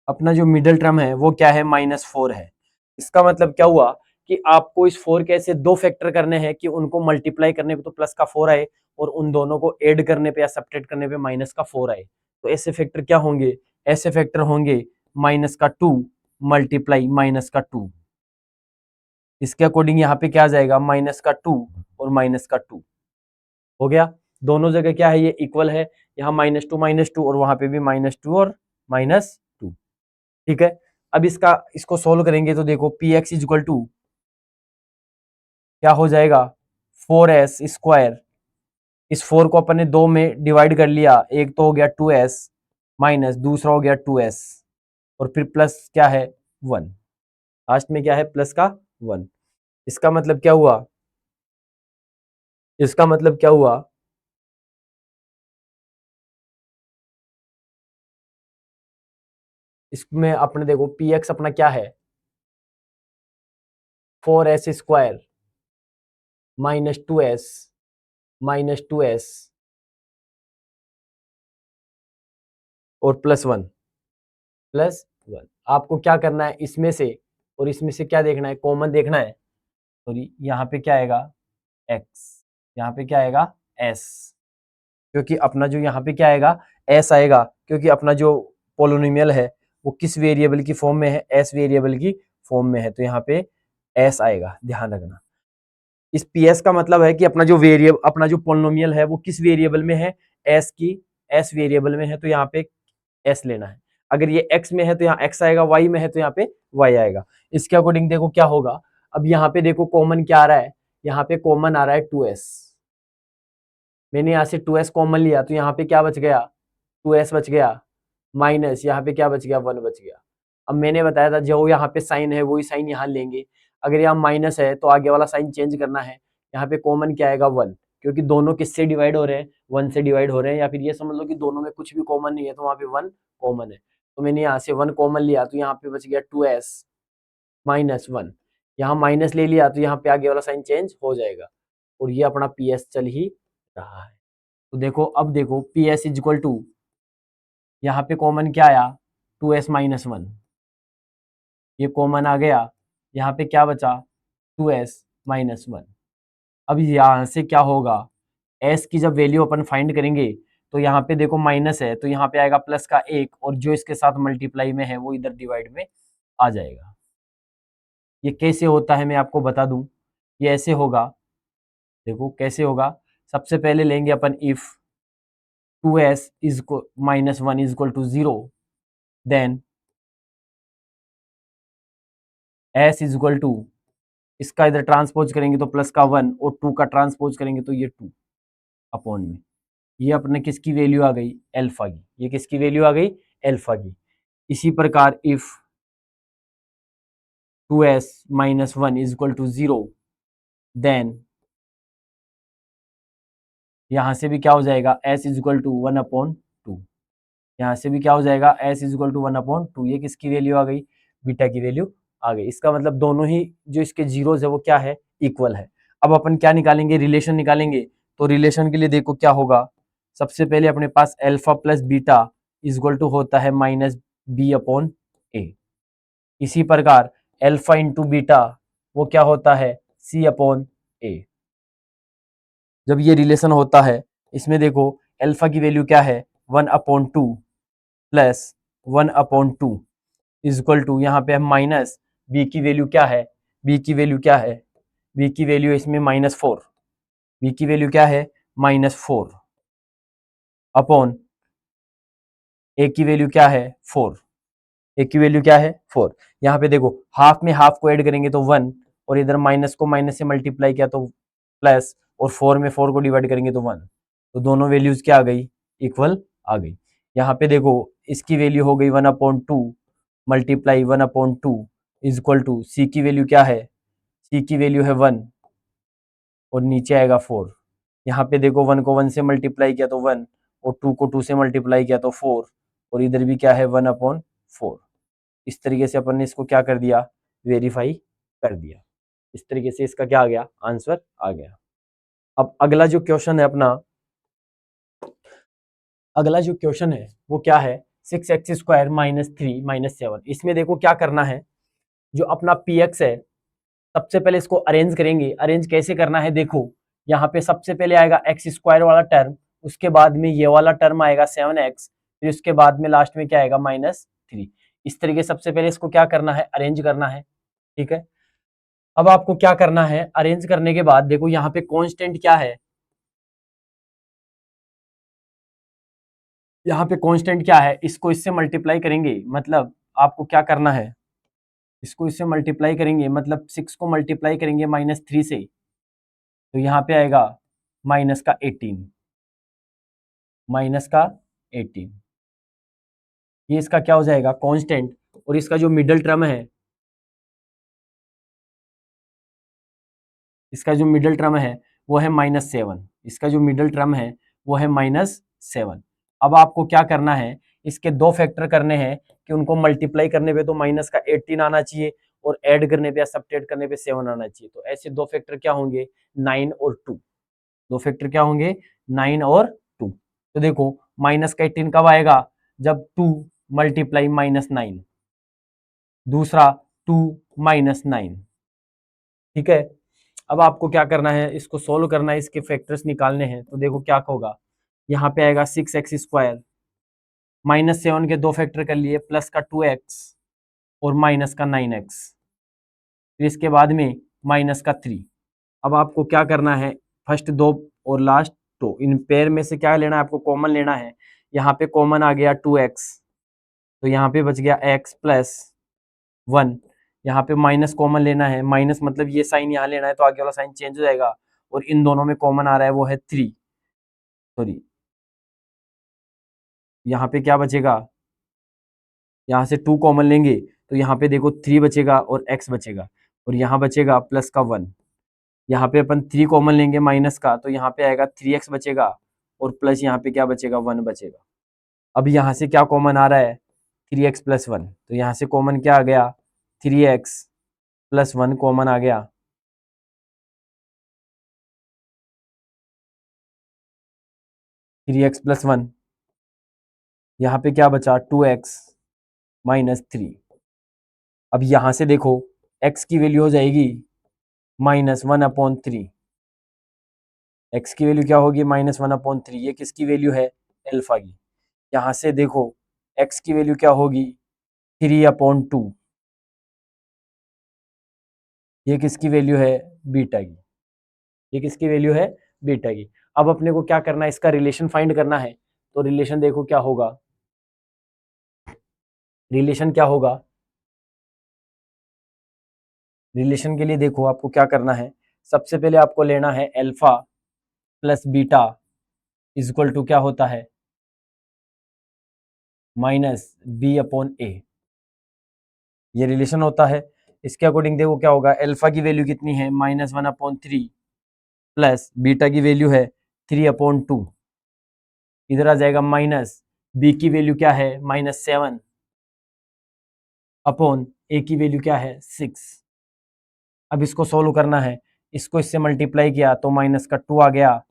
अपना जो मिडल टर्म है वो क्या है, माइनस फोर है। इसका मतलब क्या हुआ कि आपको इस फोर के ऐसे दो फैक्टर करने हैं कि उनको मल्टीप्लाई करने पे तो प्लस का फोर आए, और उन दोनों को ऐड करने पे या सब्ट्रैक्ट करने पे माइनस का फोर आए। तो ऐसे फैक्टर क्या होंगे, ऐसे फैक्टर होंगे माइनस का टू मल्टीप्लाई माइनस का टू। इसके अकॉर्डिंग यहाँ पे क्या आ जाएगा, माइनस का टू और माइनस का टू हो गया। दोनों जगह क्या है, ये इक्वल है, यहाँ माइनस टू और वहां पे भी माइनस टू और माइनस टू। ठीक है, अब इसको सोल्व करेंगे तो देखो P x is equal to क्या हो जाएगा, फोर एस स्क्वायर, इस फोर को अपन ने दो में डिवाइड कर लिया, एक तो हो गया टू एस माइनस दूसरा हो गया टू एस, और फिर प्लस क्या है, वन, लास्ट में क्या है, प्लस का वन। इसका मतलब क्या हुआ, इसका मतलब क्या हुआ, इसमें अपने देखो पी एक्स अपना क्या है, four S square minus two S और प्लस वन, प्लस वन। आपको क्या करना है, इसमें से और इसमें से क्या देखना है, कॉमन देखना है। सॉरी, यहाँ पे क्या आएगा x, यहाँ पे क्या आएगा s, क्योंकि अपना जो यहाँ पे क्या आएगा s आएगा, क्योंकि अपना जो पोलोनिमियल है वो किस वेरिएबल की फॉर्म में है, s वेरिएबल की फॉर्म में है, तो यहाँ पे s आएगा, ध्यान रखना। इस ps का मतलब है कि अपना जो पोलोनिमियल है वो किस वेरिएबल में है, s वेरिएबल में है, तो यहाँ पे s लेना है। अगर ये x में है तो यहाँ x आएगा, y में है तो यहाँ पे y आएगा। इसके अकॉर्डिंग देखो क्या होगा। अब यहाँ पे देखो कॉमन क्या आ रहा है, यहाँ पे कॉमन आ रहा है 2s। मैंने यहाँ से 2s कॉमन लिया तो यहाँ पे क्या बच गया, 2s बच गया, माइनस यहाँ पे क्या बच गया, 1 बच गया। अब मैंने बताया था जो यहाँ पे साइन है वही साइन यहाँ लेंगे। अगर यहाँ माइनस है तो आगे वाला साइन चेंज करना है। यहाँ पे कॉमन क्या आएगा, 1, क्योंकि दोनों किससे डिवाइड हो रहे हैं, 1 से डिवाइड हो रहे हैं, या फिर ये समझ लो कि दोनों में कुछ भी कॉमन नहीं है तो वहाँ पे 1 कॉमन है। तो मैंने यहाँ से 1 कॉमन लिया तो यहाँ पे बच गया 2s माइनस 1। यहाँ माइनस ले लिया तो यहाँ पे आगे वाला साइन चेंज हो जाएगा, और ये अपना ps चल ही रहा है। तो देखो, अब देखो ps इज इक्वल टू, यहाँ पे कॉमन क्या आया, 2s माइनस 1, ये कॉमन आ गया, यहाँ पे क्या बचा, 2s माइनस 1। अब यहाँ से क्या होगा, s की जब वैल्यू अपन फाइंड करेंगे तो यहाँ पे देखो माइनस है तो यहाँ पे आएगा प्लस का 1, और जो इसके साथ मल्टीप्लाई में है वो इधर डिवाइड में आ जाएगा। ये कैसे होता है मैं आपको बता दूं, ये ऐसे होगा, देखो कैसे होगा। सबसे पहले लेंगे अपन if 2s is minus 1 is equal to 0, then s is equal to, इसका इधर ट्रांसपोज करेंगे तो प्लस का 1, और 2 का ट्रांसपोज करेंगे तो ये 2 अपॉन में, ये अपने किसकी वैल्यू आ गई, एल्फा की। ये किसकी वैल्यू आ गई, एल्फा की। इसी प्रकार if 2s minus 1 is equal to 0, then यहां से भी क्या हो जाएगा, s is equal to 1 upon 2, यहाँ से भी क्या हो जाएगा, s is equal to 1 upon 2। ये किसकी वैल्यू आ गई, बीटा की वैल्यू आ गई। इसका मतलब दोनों ही जो इसके जीरोज है वो क्या है, इक्वल है। अब अपन क्या निकालेंगे, रिलेशन निकालेंगे। तो रिलेशन के लिए देखो क्या होगा, सबसे पहले अपने पास alpha plus beta is equal to होता है माइनस बी अपॉन ए। इसी प्रकार एल्फा इंटू बीटा वो क्या होता है, सी अपॉन ए। जब ये रिलेशन होता है, इसमें देखो एल्फा की वैल्यू क्या है, 1 upon 2 plus 1 upon 2 is equal to, यहाँ पे हम माइनस बी की वैल्यू क्या है, बी की वैल्यू क्या है, बी की वैल्यू इसमें -4, बी की वैल्यू क्या है, -4 अपॉन ए की वैल्यू क्या है, 4, ए की वैल्यू क्या है, 4। यहाँ पे देखो हाफ में हाफ को ऐड करेंगे तो 1, और इधर माइनस को माइनस से मल्टीप्लाई किया तो प्लस, और 4 में 4 को डिवाइड करेंगे तो 1। तो दोनों वैल्यूज क्या आ गई, इक्वल आ गई। यहाँ पे देखो इसकी वैल्यू हो गई 1 upon 2 multiply 1 upon 2 is equal to, C की वैल्यू क्या है, सी की वैल्यू है 1, और नीचे आएगा 4। यहाँ पे देखो 1 को 1 से मल्टीप्लाई किया तो 1, और 2 को 2 से मल्टीप्लाई किया तो 4, और इधर भी क्या है 1 अपॉन 4। इस तरीके से अपन ने इसको क्या कर दिया, वेरीफाई कर दिया। इस तरीके से इसका क्या आ गया, आंसर आ गया। अब अगला जो क्वेश्चन है अपना, अगला जो क्वेश्चन है वो क्या है, 6x स्क्वायर माइनस 3 माइनस 7। इसमें देखो क्या करना है, जो अपना px है सबसे पहले इसको अरेंज करेंगे। अरेंज कैसे करना है, देखो यहाँ पे सबसे पहले आएगा एक्स स्क्वायर वाला टर्म, उसके बाद में ये वाला टर्म आएगा 7x, फिर उसके बाद में लास्ट में क्या आएगा, -3। इस तरीके सबसे पहले इसको क्या करना है, अरेंज करना है। ठीक है, अब आपको क्या करना है, अरेंज करने के बाद देखो यहाँ पे कांस्टेंट क्या है, यहाँ पे कांस्टेंट क्या है, इसको इससे मल्टीप्लाई करेंगे, मतलब आपको क्या करना है, इसको इससे मल्टीप्लाई करेंगे, मतलब 6 को मल्टीप्लाई करेंगे -3 से, तो यहाँ पे आएगा -18, -18। ये इसका क्या हो जाएगा, कांस्टेंट। और इसका जो मिडल टर्म है, इसका जो मिडल टर्म है वो है -7, इसका जो मिडल टर्म है वो है -7। अब आपको क्या करना है, इसके दो फैक्टर करने हैं कि उनको मल्टीप्लाई करने पे तो माइनस का 18 आना चाहिए, और ऐड करने पे या सब्ट्रैक्ट करने पे 7 आना चाहिए। तो ऐसे दो फैक्टर क्या होंगे, 9 और 2। दो फैक्टर क्या होंगे, 9 और 2। तो देखो माइनस का 18 कब आएगा, जब 2 मल्टीप्लाई -9, दूसरा 2 - 9। ठीक है, अब आपको क्या करना है, इसको सोल्व करना है, इसके फैक्टर्स निकालने हैं। तो देखो क्या होगा, यहाँ पे आएगा 6x², -7 के 2 फैक्टर कर लिए, प्लस का 2x और माइनस का 9x, फिर इसके बाद में माइनस का 3। अब आपको क्या करना है, फर्स्ट दो और लास्ट, तो इन पेयर में से क्या लेना है, आपको कॉमन लेना है। यहाँ पे कॉमन आ गया 2x, तो यहाँ पे बच गया x प्लस 1। यहाँ पे माइनस कॉमन लेना है, माइनस मतलब ये साइन यहाँ लेना है, तो आगे वाला साइन चेंज हो जाएगा। और इन दोनों में कॉमन आ रहा है, वो है 3, सॉरी यहाँ पे क्या बचेगा, यहाँ से 2 कॉमन लेंगे तो यहाँ पे देखो 3 बचेगा और x बचेगा, और यहाँ बचेगा प्लस का 1। यहाँ पे अपन 3 कॉमन लेंगे माइनस का, तो यहाँ पे आएगा 3x बचेगा, और प्लस यहाँ पे क्या बचेगा, 1 बचेगा। अब यहाँ से क्या कॉमन आ रहा है, 3x प्लस 1, तो यहाँ से कॉमन क्या आ गया, 3x प्लस 1 कॉमन आ गया। 3x प्लस 1, यहाँ पे क्या बचा, 2x माइनस 3। अब यहाँ से देखो x की वैल्यू हो जाएगी -1/3। x की वैल्यू क्या होगी, -1/3। ये किसकी वैल्यू है, अल्फा की। यहाँ से देखो x की वैल्यू क्या होगी, 3/2। ये किसकी वैल्यू है, बीटा की। ये किसकी वैल्यू है, बीटा की। अब अपने को क्या करना है, इसका रिलेशन फाइंड करना है। तो रिलेशन देखो क्या होगा, रिलेशन क्या होगा, रिलेशन के लिए देखो आपको क्या करना है, सबसे पहले आपको लेना है alpha plus beta is equal to क्या होता है, -b/a। ये रिलेशन होता है। इसके अकॉर्डिंग देखो क्या होगा, अल्फा की वैल्यू कितनी है, -1/3, प्लस बीटा की वैल्यू है 3/2। इधर आ जाएगा माइनस, बी की वैल्यू क्या है, -7 अपॉन ए की वैल्यू क्या है, 6। अब इसको सोल्व करना है, इसको इससे मल्टीप्लाई किया तो माइनस का 2 आ गया,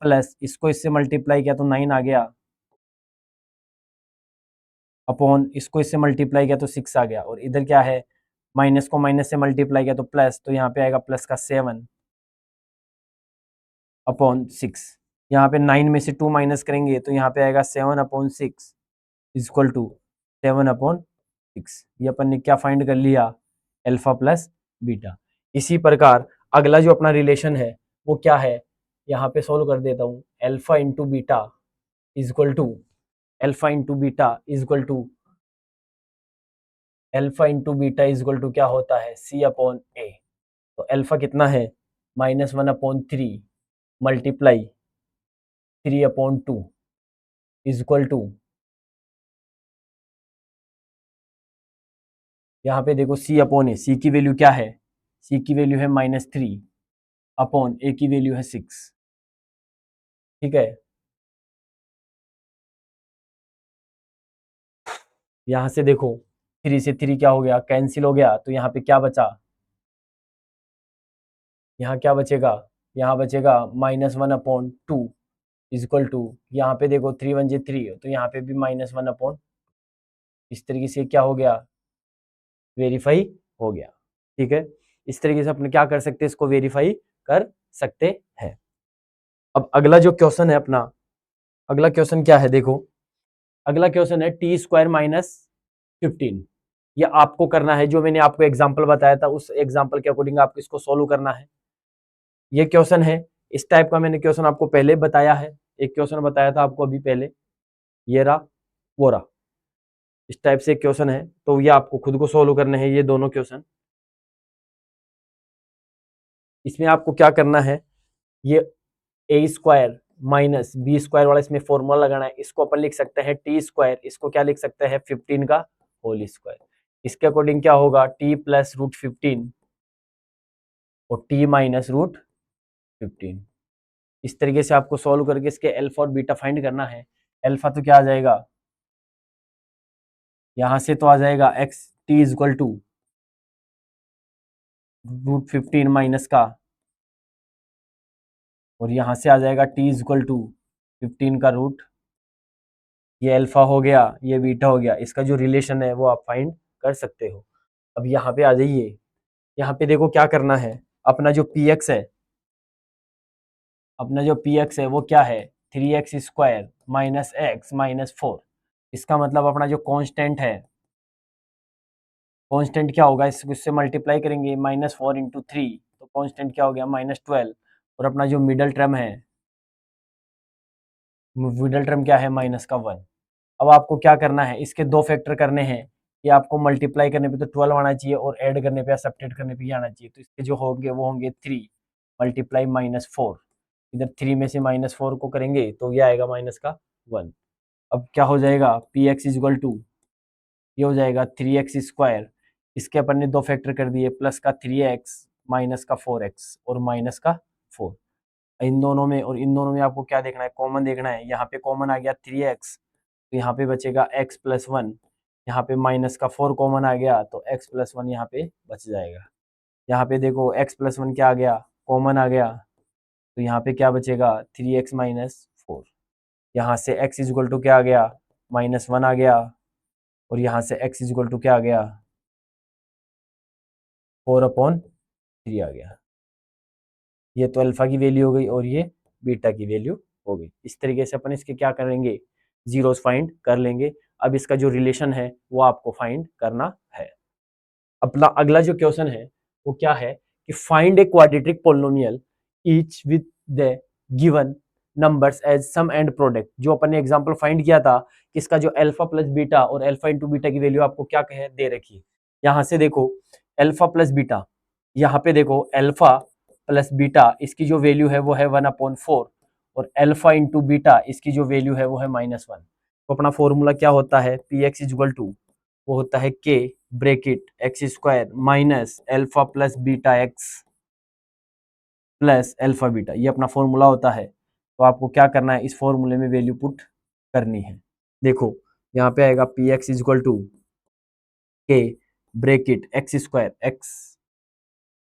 प्लस इसको इससे मल्टीप्लाई किया तो 9 आ गया, अपॉन इसको इससे मल्टीप्लाई किया तो 6 आ गया, और इधर क्या है, माइनस को माइनस से मल्टीप्लाई किया तो प्लस, तो यहाँ पे आएगा प्लस का 7/6। यहाँ पे 9 में से 2 माइनस करेंगे तो यहाँ पे आएगा 7/6 इक्वल टू 7/6। ये अपन ने क्या फाइंड कर लिया, अल्फा प्लस बीटा। इसी प्रकार अगला जो अपना रिलेशन है वो क्या है, यहाँ पे सोल्व कर देता हूँ। Alpha into beta equal to, alpha into beta equal to, alpha into beta equal to क्या होता है, c/a। तो अल्फा कितना है, -1/3 मल्टीप्लाई 3/2 इक्वल टू, यहाँ पे देखो c/a, c की वैल्यू क्या है, c की वैल्यू है -3 अपॉन a की वैल्यू है 6। ठीक है, यहाँ से देखो 3 से 3 क्या हो गया, कैंसिल हो गया, तो यहाँ पे क्या बचा, यहाँ क्या बचेगा, यहाँ बचेगा -1/2 इक्वल टू, यहाँ पे देखो 3 1 जे 3, तो यहाँ पे भी -1/, इस तरीके से क्या हो गया, वेरीफाई हो गया। ठीक है, इस तरीके से अपने क्या कर सकते हैं, इसको वेरीफाई कर सकते हैं। अब अगला जो क्वेश्चन है अपना, अगला क्वेश्चन क्या है, देखो अगला क्वेश्चन है t² - 15। ये आपको करना है, जो मैंने आपको एग्जांपल बताया था उस एग्जांपल के अकॉर्डिंग आपको इसको सोल्व करना है। ये क्वेश्चन है, इस टाइप का मैंने क्वेश्चन आपको पहले बताया है, एक क्वेश्चन बताया था आपको अभी पहले, ये रहा वो रहा, इस टाइप से क्वेश्चन है। तो ये आपको खुद को सोल्व करने हैं ये दोनों क्वेश्चन। इसमें आपको क्या करना है, ये a² माइनस b² वाला इसमें फॉर्मूला लगाना है। इसको अपन लिख सकते हैं t², इसको क्या लिख सकते हैं, 15 का होल स्क्वायर। इसके अकॉर्डिंग क्या होगा, t प्लस √15 और t माइनस √15। इस तरीके से आपको सॉल्व करके इसके अल्फा और बीटा फाइंड करना है। अल्फा तो क्या आ जाएगा, यहां से तो आ जाएगा x t equal to √15 minus का, और यहां से आ जाएगा t इक्वल टू 15 का रूट। ये अल्फा हो गया, ये बीटा हो गया, इसका जो रिलेशन है वो आप फाइंड कर सकते हो। अब यहाँ पे आ जाइए, यहाँ पे देखो क्या करना है, अपना जो पी एक्स है, अपना जो पी एक्स है वो क्या है, 3x² माइनस एक्स माइनस 4। इसका मतलब अपना जो कांस्टेंट है, कांस्टेंट क्या होगा, इससे मल्टीप्लाई करेंगे, -4 × 3, तो कांस्टेंट क्या हो गया, -12। और अपना जो मिडल टर्म है, मिडल टर्म क्या है, -1। अब आपको क्या करना है, इसके दो फैक्टर करने हैं, कि आपको मल्टीप्लाई करने पे तो 12 आना चाहिए और ऐड करने पे या सब्ट्रैक्ट करने पे ही आना चाहिए। तो इसके जो होंगे वो होंगे 3 मल्टीप्लाई -4। इधर 3 में से -4 को करेंगे तो ये आएगा -1। अब क्या हो जाएगा, P x is equal to, ये हो जाएगा 3x²। इसके अपन ने दो फैक्टर कर दिए, प्लस का 3x माइनस का 4x और माइनस का 4। इन दोनों में और इन दोनों में आपको क्या देखना है, कॉमन देखना है। यहाँ पे कॉमन आ गया 3x, तो यहाँ पे बचेगा x+1। यहाँ पे माइनस का 4 कॉमन आ गया तो x+1 यहाँ पे बच जाएगा। यहाँ पे देखो x+1 क्या आ गया, कॉमन आ गया, तो यहाँ पे क्या बचेगा, 3x माइनस 4। यहाँ से x इज इक्वल टू क्या आ गया, -1 आ गया, और यहाँ से x इज इक्वल टू क्या आ गया, 4/3 आ गया। ये तो अल्फा की वैल्यू हो गई और ये बीटा की वैल्यू हो गई। इस तरीके से अपन इसके क्या करेंगे, जीरोस फाइंड कर लेंगे। अब इसका जो रिलेशन है वो आपको फाइंड करना है। अपना अगला जो क्वेश्चन है वो क्या है कि find a quadratic polynomial each with the given numbers as sum and product. जो अपन ने एग्जांपल फाइंड किया था कि इसका जो अल्फा प्लस बीटा और अल्फा इंटू बीटा की वैल्यू आपको क्या कहे दे रखी है। यहाँ से देखो अल्फा प्लस बीटा, यहाँ पे देखो अल्फा प्लस बीटा इसकी जो वैल्यू है वो है 1/4, और अल्फा इंटू बीटा इसकी जो वैल्यू है वो है -1। तो अपना फॉर्मूला क्या होता है, P x is equal to, वो होता है k bracket x² minus alpha plus beta x plus alpha beta, ये अपना फॉर्मूला होता है। तो आपको क्या करना है, इस फॉर्मूले में वैल्यू पुट करनी है। देखो यहाँ पे आएगा p x is equal to k bracket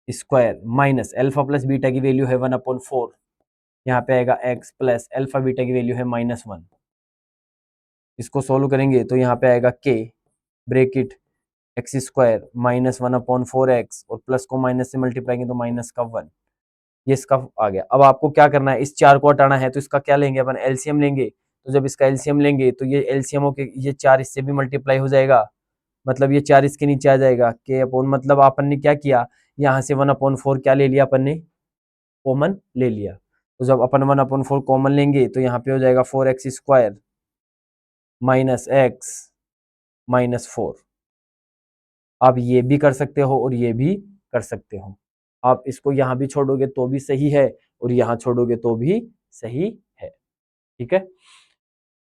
x² minus alpha plus beta की वैल्यू है 1/4, यहाँ पे आएगा x प्लस अल्फा बीटा की वैल्यू है -1। इसको सोल्व करेंगे तो यहाँ पे आएगा के ब्रेकेट x² -1/4x और प्लस को माइनस से मल्टीप्लाई करेंगे तो -1। ये इसका आ गया। अब आपको क्या करना है, इस 4 को हटाना है, तो इसका क्या लेंगे अपन, एलसीएम लेंगे। तो जब इसका एलसीएम लेंगे तो ये एलसीएम होके ये 4 इससे भी मल्टीप्लाई हो जाएगा, मतलब ये 4 इसके नीचे आ जाएगा, के अपॉन, मतलब अपन ने क्या किया, यहाँ से 1/4 क्या ले लिया अपन ने, कॉमन ले लिया। तो जब अपन 1/4 कॉमन लेंगे तो यहाँ पे हो जाएगा 4x² माइनस एक्स माइनस 4। आप ये भी कर सकते हो और ये भी कर सकते हो। आप इसको यहाँ भी छोड़ोगे तो भी सही है और यहाँ छोड़ोगे तो भी सही है, ठीक है।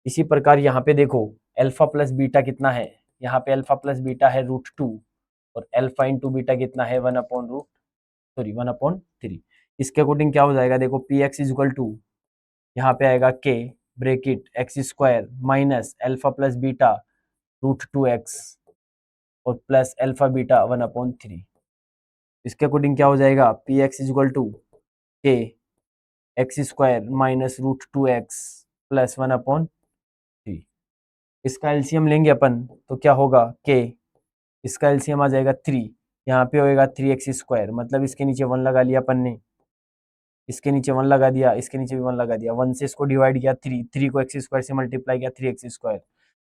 इसी प्रकार यहाँ पे देखो अल्फा प्लस बीटा कितना है, यहाँ पे अल्फा प्लस बीटा है √2 और अल्फा इंटू बीटा कितना है 1/3। इसके अकॉर्डिंग क्या हो जाएगा, देखो P x is equal to, यहाँ पे आएगा k bracket x² minus alpha plus beta √2x और प्लस अल्फा बीटा 1/3। इसके अकॉर्डिंग क्या हो जाएगा, P x is equal to k x² minus √2x plus 1/3। इसका एलसीएम लेंगे अपन तो क्या होगा, के इसका एलसीएम आ जाएगा 3, यहाँ पे होएगा 3x², मतलब इसके नीचे 1 लगा लिया अपन ने, इसके नीचे 1 लगा दिया, इसके नीचे भी 1 लगा दिया। 1 से इसको डिवाइड किया 3, 3 को x² से मल्टीप्लाई किया 3x²,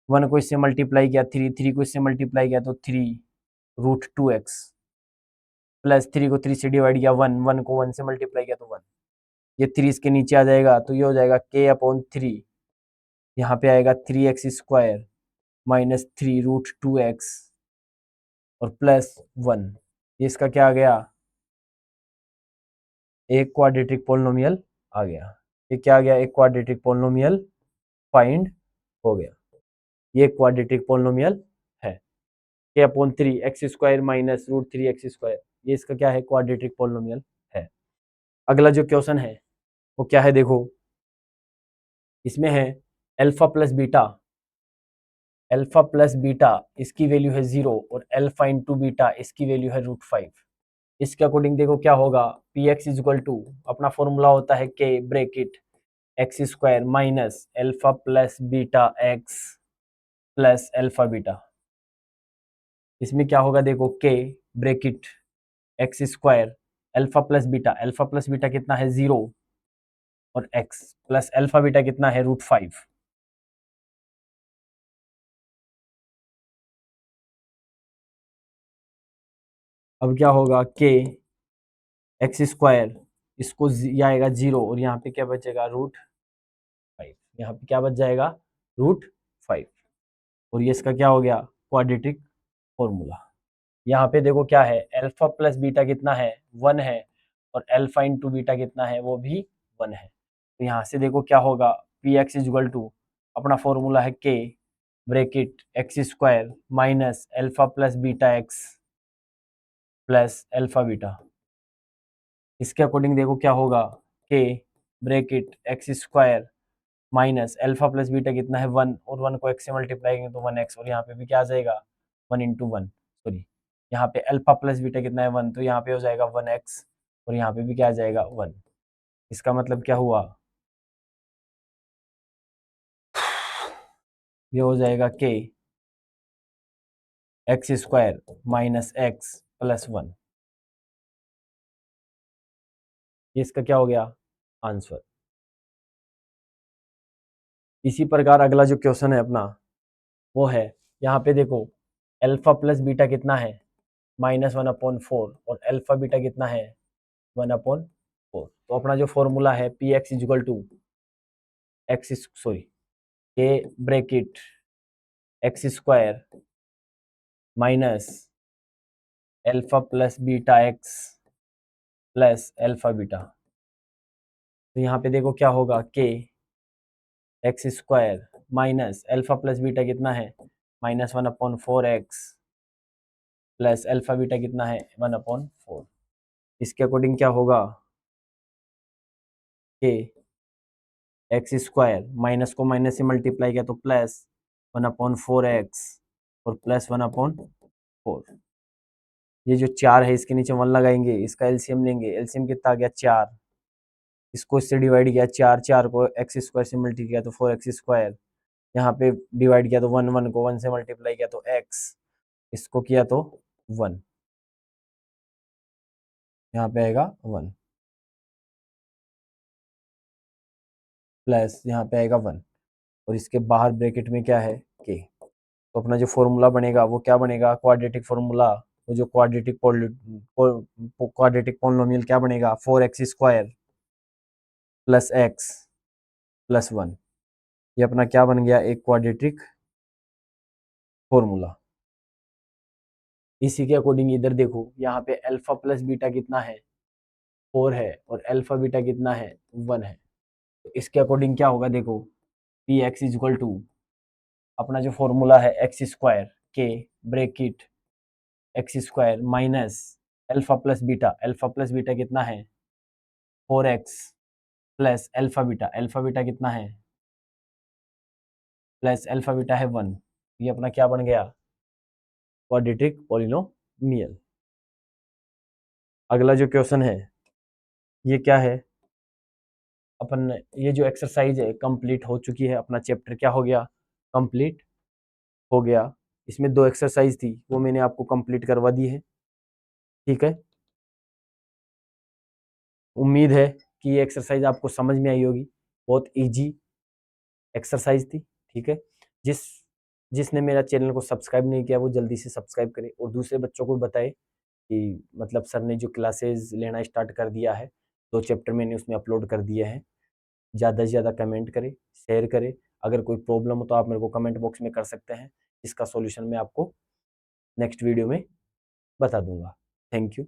1 को इससे मल्टीप्लाई किया 3, 3 को इससे मल्टीप्लाई किया तो 3 √2x प्लस 3 को 3 से डिवाइड किया 1, 1 को 1 से मल्टीप्लाई किया तो 1। ये 3 इसके नीचे आ जाएगा तो ये हो जाएगा k/3, यहाँ पे आएगा 3x² माइनस 3 √2x और प्लस 1। ये इसका क्या आ गया, एक क्वाड्रेटिक पोलिनोमियल आ गया। ये क्या आ गया, एक क्वाड्रेटिक पोलिनोमियल फाइंड हो गया। ये क्वाड्रेटिक पोलिनोमियल है, k/3 x² माइनस √3x²। ये इसका क्या है, क्वाड्रेटिक पोलिनोमियल है। अगला जो क्वेश्चन है वो क्या है, देखो इसमें है alpha plus beta, alpha plus beta इसकी वैल्यू है 0 और अल्फा इंटू बीटा इसकी वैल्यू है √5। इसके अकॉर्डिंग देखो क्या होगा, P x is equal to, अपना फॉर्मूला होता है k bracket x² minus alpha plus beta x plus alpha beta. इसमें क्या होगा देखो, k bracket x square alpha plus beta कितना है 0 और एक्स प्लस अल्फा बीटा कितना है √5। अब क्या होगा, के एक्स स्क्वायर इसको ये आएगा 0 और यहाँ पे क्या बचेगा √5। यहाँ पे क्या बच जाएगा √5 और ये इसका क्या हो गया क्वाड्रेटिक फॉर्मूला। यहाँ पे देखो क्या है, अल्फा प्लस बीटा कितना है 1 है और अल्फा इंटू बीटा कितना है वो भी 1 है। तो यहाँ से देखो क्या होगा, पी एक्स इजल टू अपना फॉर्मूला है के bracket x square minus alpha plus beta x plus alpha beta. इसके अकॉर्डिंग देखो क्या होगा, के bracket x square minus alpha plus beta कितना है 1 और 1 को एक्स से मल्टीप्लाई करेंगे तो 1x और यहाँ पे भी क्या आ जाएगा 1 इंटू 1 सॉरी, यहाँ पे अल्फा प्लस बीटा कितना है 1 तो यहाँ पे हो जाएगा 1x और यहाँ पे भी क्या आ जाएगा 1। इसका मतलब क्या हुआ, ये हो जाएगा के x square minus x plus 1। ये इसका क्या हो गया आंसर। इसी प्रकार अगला जो क्वेश्चन है अपना वो है, यहाँ पे देखो अल्फा प्लस बीटा कितना है -1/4 और अल्फा बीटा कितना है 1/4। तो अपना जो फॉर्मूला है P x equal to x sorry k bracket x square minus alpha plus beta x plus alpha beta. तो यहाँ पे देखो क्या होगा, k x square minus alpha plus beta कितना है -1/4x प्लस अल्फा बीटा कितना है 1/4। इसके अकॉर्डिंग क्या होगा, के एक्स स्क्वायर माइनस को माइनस से मल्टीप्लाई किया तो प्लस 1/4x और प्लस 1/4। ये जो 4 है इसके नीचे 1 लगाएंगे, इसका एलसीएम लेंगे, एलसीएम कितना आ गया 4, इसको इससे डिवाइड किया 4 को एक्स स्क्वायर से मल्टीप्लाई किया तो 4x स्क्वायर, यहाँ पे डिवाइड किया तो 1 को 1 से मल्टीप्लाई किया तो x, इसको किया तो 1, यहाँ पे आएगा 1 प्लस यहाँ पे आएगा 1 और इसके बाहर ब्रैकेट में क्या है के। तो अपना जो फॉर्मूला बनेगा वो क्या बनेगा क्वाड्रेटिक फॉर्मूला, वो जो क्वाड्रेटिक पॉलिनोमियल क्या बनेगा 4x square plus x plus 1। ये अपना क्या बन गया एक क्वाड्रेटिक फॉर्मूला। इसी के अकॉर्डिंग इधर देखो यहाँ पे अल्फा प्लस बीटा कितना है 4 है और अल्फा बीटा कितना है 1 है। तो इसके अकॉर्डिंग क्या होगा देखो, पी एक्स इजल टू अपना जो फॉर्मूला है एक्स स्क्वायर के bracket x square minus alpha plus beta कितना है 4x प्लस अल्फा बीटा कितना है प्लस अल्फा बीटा है 1। ये अपना क्या बन गया क्वाड्रेटिक पॉलिनोमियल। अगला जो क्वेश्चन है ये क्या है, अपन ये जो एक्सरसाइज है कंप्लीट हो चुकी है, अपना चैप्टर क्या हो गया कंप्लीट हो गया। इसमें 2 एक्सरसाइज थी वो मैंने आपको कंप्लीट करवा दी है, ठीक है। उम्मीद है कि ये एक्सरसाइज आपको समझ में आई होगी, बहुत इजी एक्सरसाइज थी, ठीक है। जिस जिसने मेरा चैनल को सब्सक्राइब नहीं किया वो जल्दी से सब्सक्राइब करे और दूसरे बच्चों को बताए कि मतलब सर ने जो क्लासेस लेना स्टार्ट कर दिया है, 2 चैप्टर मैंने उसमें अपलोड कर दिए हैं। ज़्यादा से ज़्यादा कमेंट करें, शेयर करें। अगर कोई प्रॉब्लम हो तो आप मेरे को कमेंट बॉक्स में कर सकते हैं, इसका सॉल्यूशन मैं आपको नेक्स्ट वीडियो में बता दूंगा। Thank you.